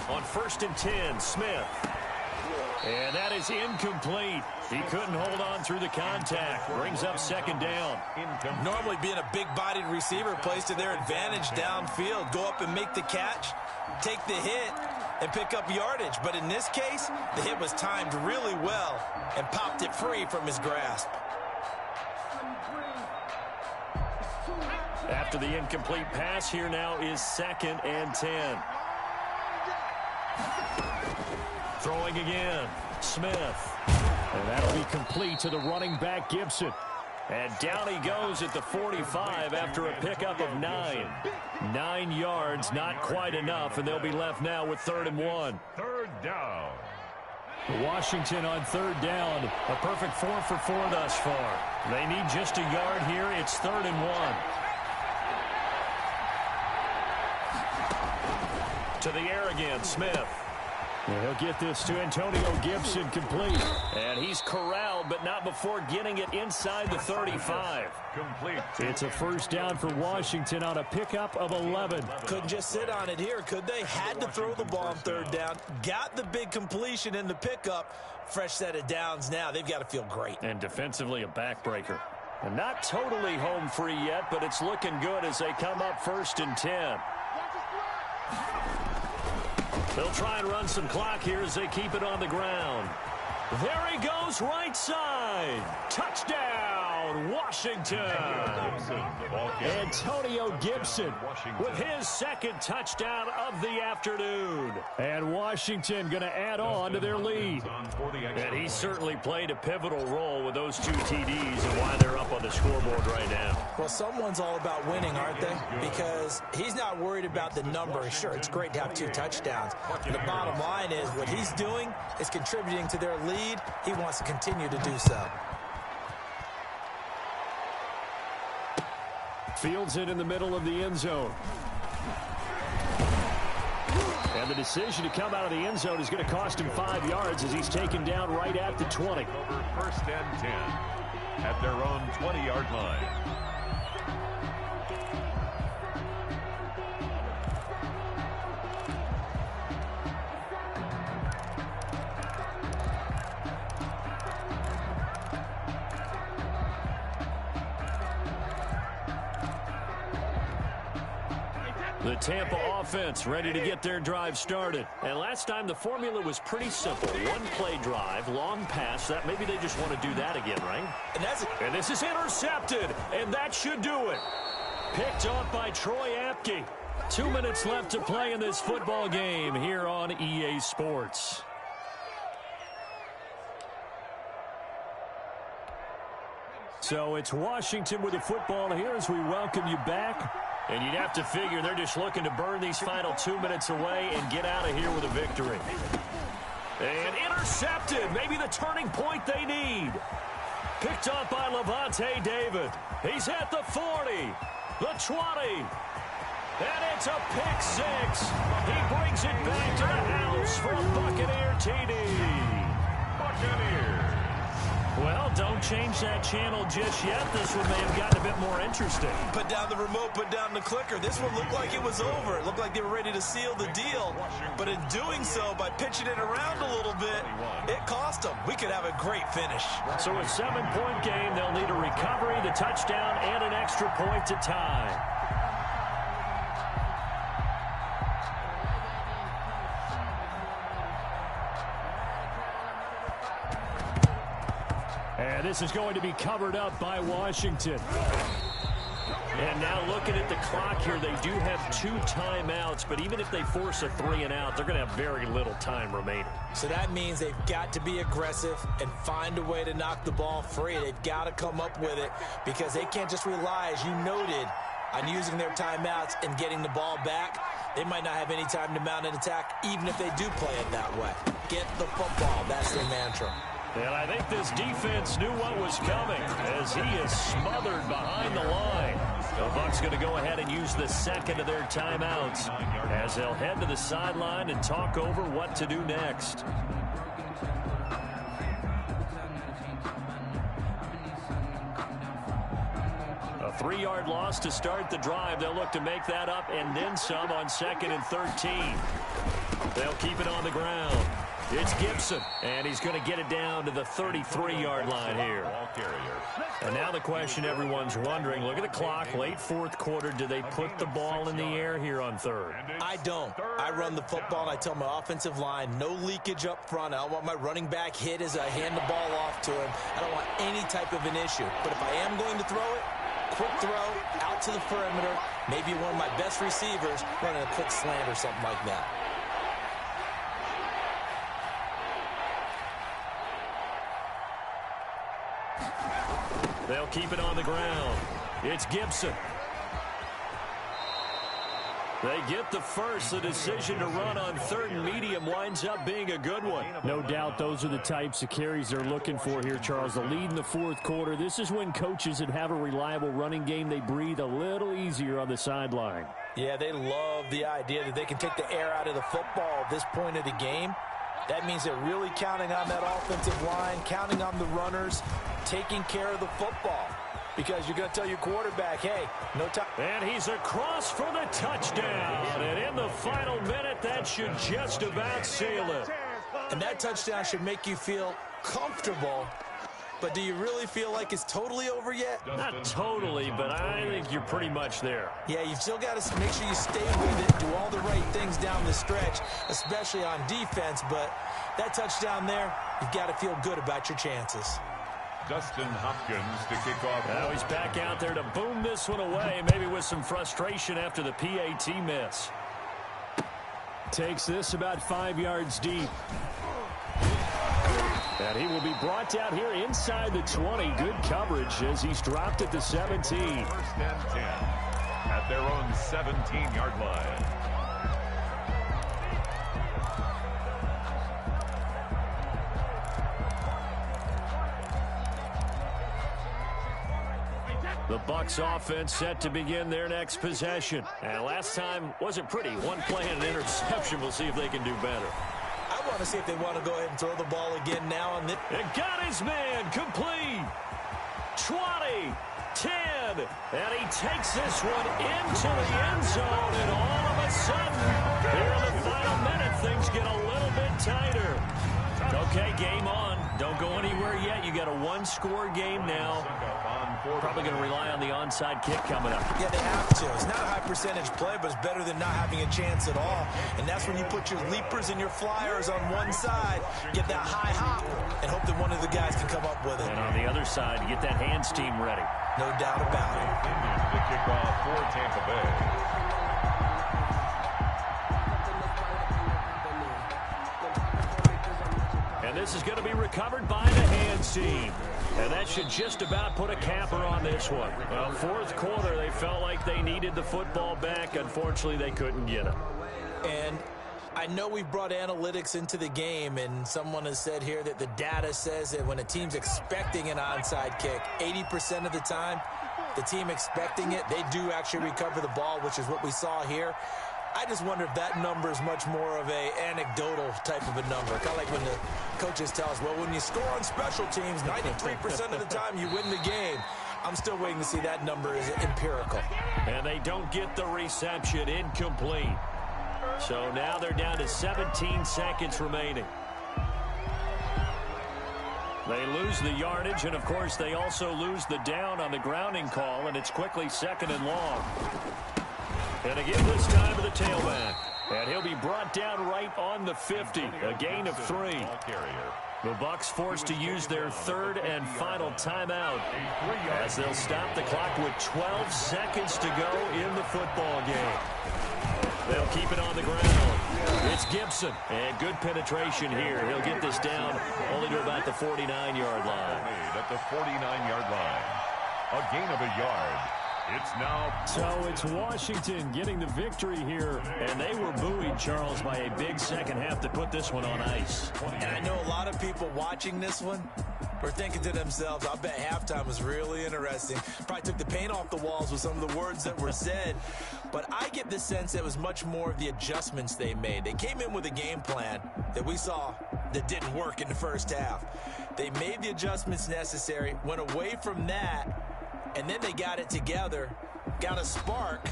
On 1st and 10, Smith. And that is incomplete. He couldn't hold on through the contact. Brings up 2nd down. Normally being a big-bodied receiver plays to their advantage downfield. Go up and make the catch, take the hit, and pick up yardage. But in this case, the hit was timed really well and popped it free from his grasp. After the incomplete pass, here now is 2nd and 10. Throwing again, Smith. And that'll be complete to the running back, Gibson. And down he goes at the 45 after a pickup of 9. 9 yards, not quite enough, and they'll be left now with 3rd and 1. 3rd down. Washington on 3rd down. A perfect 4 for 4 thus far. They need just a yard here. It's 3rd and 1. To the air again, Smith. And he'll get this to Antonio Gibson, complete. And he's corralled, but not before getting it inside the 35. Complete. It's a 1st down for Washington on a pickup of 11. Couldn't just sit on it here, could they? Had to throw the ball on 3rd down. Got the big completion in the pickup. Fresh set of downs now. They've got to feel great. And defensively, a backbreaker. And not totally home free yet, but it's looking good as they come up 1st and 10. They'll try and run some clock here as they keep it on the ground. There he goes, right side. Touchdown, Washington. Antonio Gibson with his second touchdown of the afternoon. And Washington going to add on to their lead. And he certainly played a pivotal role with those 2 TDs and why they're up on the scoreboard right now. Well, someone's all about winning, aren't they? Because he's not worried about the number. Sure, it's great to have 2 touchdowns. But the bottom line is what he's doing is contributing to their lead. He wants to continue to do so. Fields it in the middle of the end zone. And the decision to come out of the end zone is going to cost him 5 yards as he's taken down right at the 20. First and 10 at their own 20-yard line. The Tampa offense ready to get their drive started. And last time the formula was pretty simple. 1-play drive, long pass. That maybe they just want to do that again, right? And this is intercepted, and that should do it. Picked off by Troy Apke. 2 minutes left to play in this football game here on EA Sports. So it's Washington with the football here as we welcome you back. And you'd have to figure they're just looking to burn these final 2 minutes away and get out of here with a victory. And intercepted. Maybe the turning point they need. Picked up by Levante David. He's at the 40, the 20. And it's a pick 6. He brings it back to the house for a Buccaneer TD. Buccaneers. Well, don't change that channel just yet. This one may have gotten a bit more interesting. Put down the remote, put down the clicker. This one looked like it was over. It looked like they were ready to seal the deal. But in doing so, by pitching it around a little bit, it cost them. We could have a great finish. So a 7-point game, they'll need a recovery, the touchdown, and an extra point to tie. And this is going to be covered up by Washington. And now looking at the clock here, they do have 2 timeouts, but even if they force a 3-and-out, they're going to have very little time remaining. So that means they've got to be aggressive and find a way to knock the ball free. They've got to come up with it because they can't just rely, as you noted, on using their timeouts and getting the ball back. They might not have any time to mount an attack, even if they do play it that way. Get the football. That's their mantra. And I think this defense knew what was coming as he is smothered behind the line. The Bucs going to go ahead and use the second of their timeouts as they'll head to the sideline and talk over what to do next. A 3-yard loss to start the drive. They'll look to make that up and then some on 2nd and 13. They'll keep it on the ground. It's Gibson, and he's going to get it down to the 33-yard line here. And now the question everyone's wondering, look at the clock, late 4th quarter, do they put the ball in the air here on 3rd? I don't. I run the football, and I tell my offensive line, no leakage up front. I don't want my running back hit as I hand the ball off to him. I don't want any type of an issue. But if I am going to throw it, quick throw, out to the perimeter, maybe one of my best receivers running a quick slant or something like that. They'll keep it on the ground. It's Gibson. They get the first. The decision to run on 3rd and medium winds up being a good one. No doubt those are the types of carries they're looking for here, Charles. The lead in the 4th quarter. This is when coaches that have a reliable running game, they breathe a little easier on the sideline. Yeah, they love the idea that they can take the air out of the football at this point of the game. That means they're really counting on that offensive line, counting on the runners, taking care of the football. Because you're going to tell your quarterback, hey, no time. And he's across for the touchdown. And in the final minute, that should just about seal it. And that touchdown should make you feel comfortable but do you really feel like it's totally over yet? Not totally, but I think you're pretty much there. Yeah, you've still got to make sure you stay with it, do all the right things down the stretch, especially on defense, but that touchdown there, you've got to feel good about your chances. Dustin Hopkins to kick off. Now he's back out there to boom this one away, maybe with some frustration after the PAT miss. Takes this about 5 yards deep. And he will be brought down here inside the 20. Good coverage as he's dropped at the 17. First and 10 at their own 17-yard line. The Bucs offense set to begin their next possession. And last time wasn't pretty. One play and an interception. We'll see if they can do better. I want to see if they want to go ahead and throw the ball again now. And got his man complete. 20, 10, and he takes this one into the end zone. And all of a sudden, here in the final minute, things get a little bit tighter. Okay, game on. Don't go anywhere yet. You got a one-score game now. Probably going to rely on the onside kick coming up. Yeah, they have to. It's not a high-percentage play, but it's better than not having a chance at all. And that's when you put your leapers and your flyers on one side, get that high hop, and hope that one of the guys can come up with it. And on the other side, get that hands team ready. No doubt about it. The kickoff for Tampa Bay. And this is going to be recovered by the hands team. And that should just about put a capper on this one. Well, fourth quarter, they felt like they needed the football back. Unfortunately, they couldn't get it. And I know we've brought analytics into the game, and someone has said here that the data says that when a team's expecting an onside kick, 80% of the time, the team expecting it, they do actually recover the ball, which is what we saw here. I just wonder if that number is much more of a anecdotal type of a number. Kind of like when the coaches tell us, well, when you score on special teams, 93% of the time you win the game. I'm still waiting to see that number is empirical. And they don't get the reception. Incomplete. So now they're down to 17 seconds remaining. They lose the yardage, and, of course, they also lose the down on the grounding call, and it's quickly second and long. And again this time to the tailback. And he'll be brought down right on the 50. A gain of 3. The Bucs forced to use their third and final timeout as they'll stop the clock with 12 seconds to go in the football game. They'll keep it on the ground. It's Gibson. And good penetration here. He'll get this down only to about the 49-yard line. At the 49-yard line. A gain of a yard. It's now. So it's Washington getting the victory here. And they were buoyed, Charles, by a big second half to put this one on ice. And I know a lot of people watching this one were thinking to themselves, I bet halftime was really interesting. Probably took the paint off the walls with some of the words that were said. But I get the sense it was much more of the adjustments they made. They came in with a game plan that we saw that didn't work in the first half. They made the adjustments necessary, went away from that, and then they got it together, got a spark,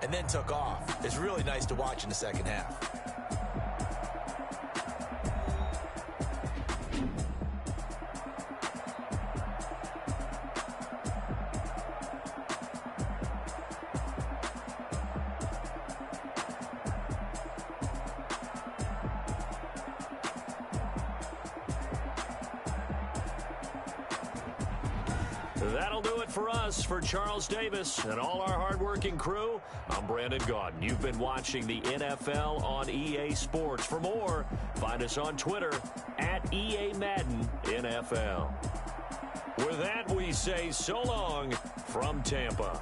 and then took off. It's really nice to watch in the second half. That'll do it for us. For Charles Davis and all our hardworking crew, I'm Brandon Gaudin. You've been watching the NFL on EA Sports. For more, find us on Twitter at EA Madden NFL. With that, we say so long from Tampa.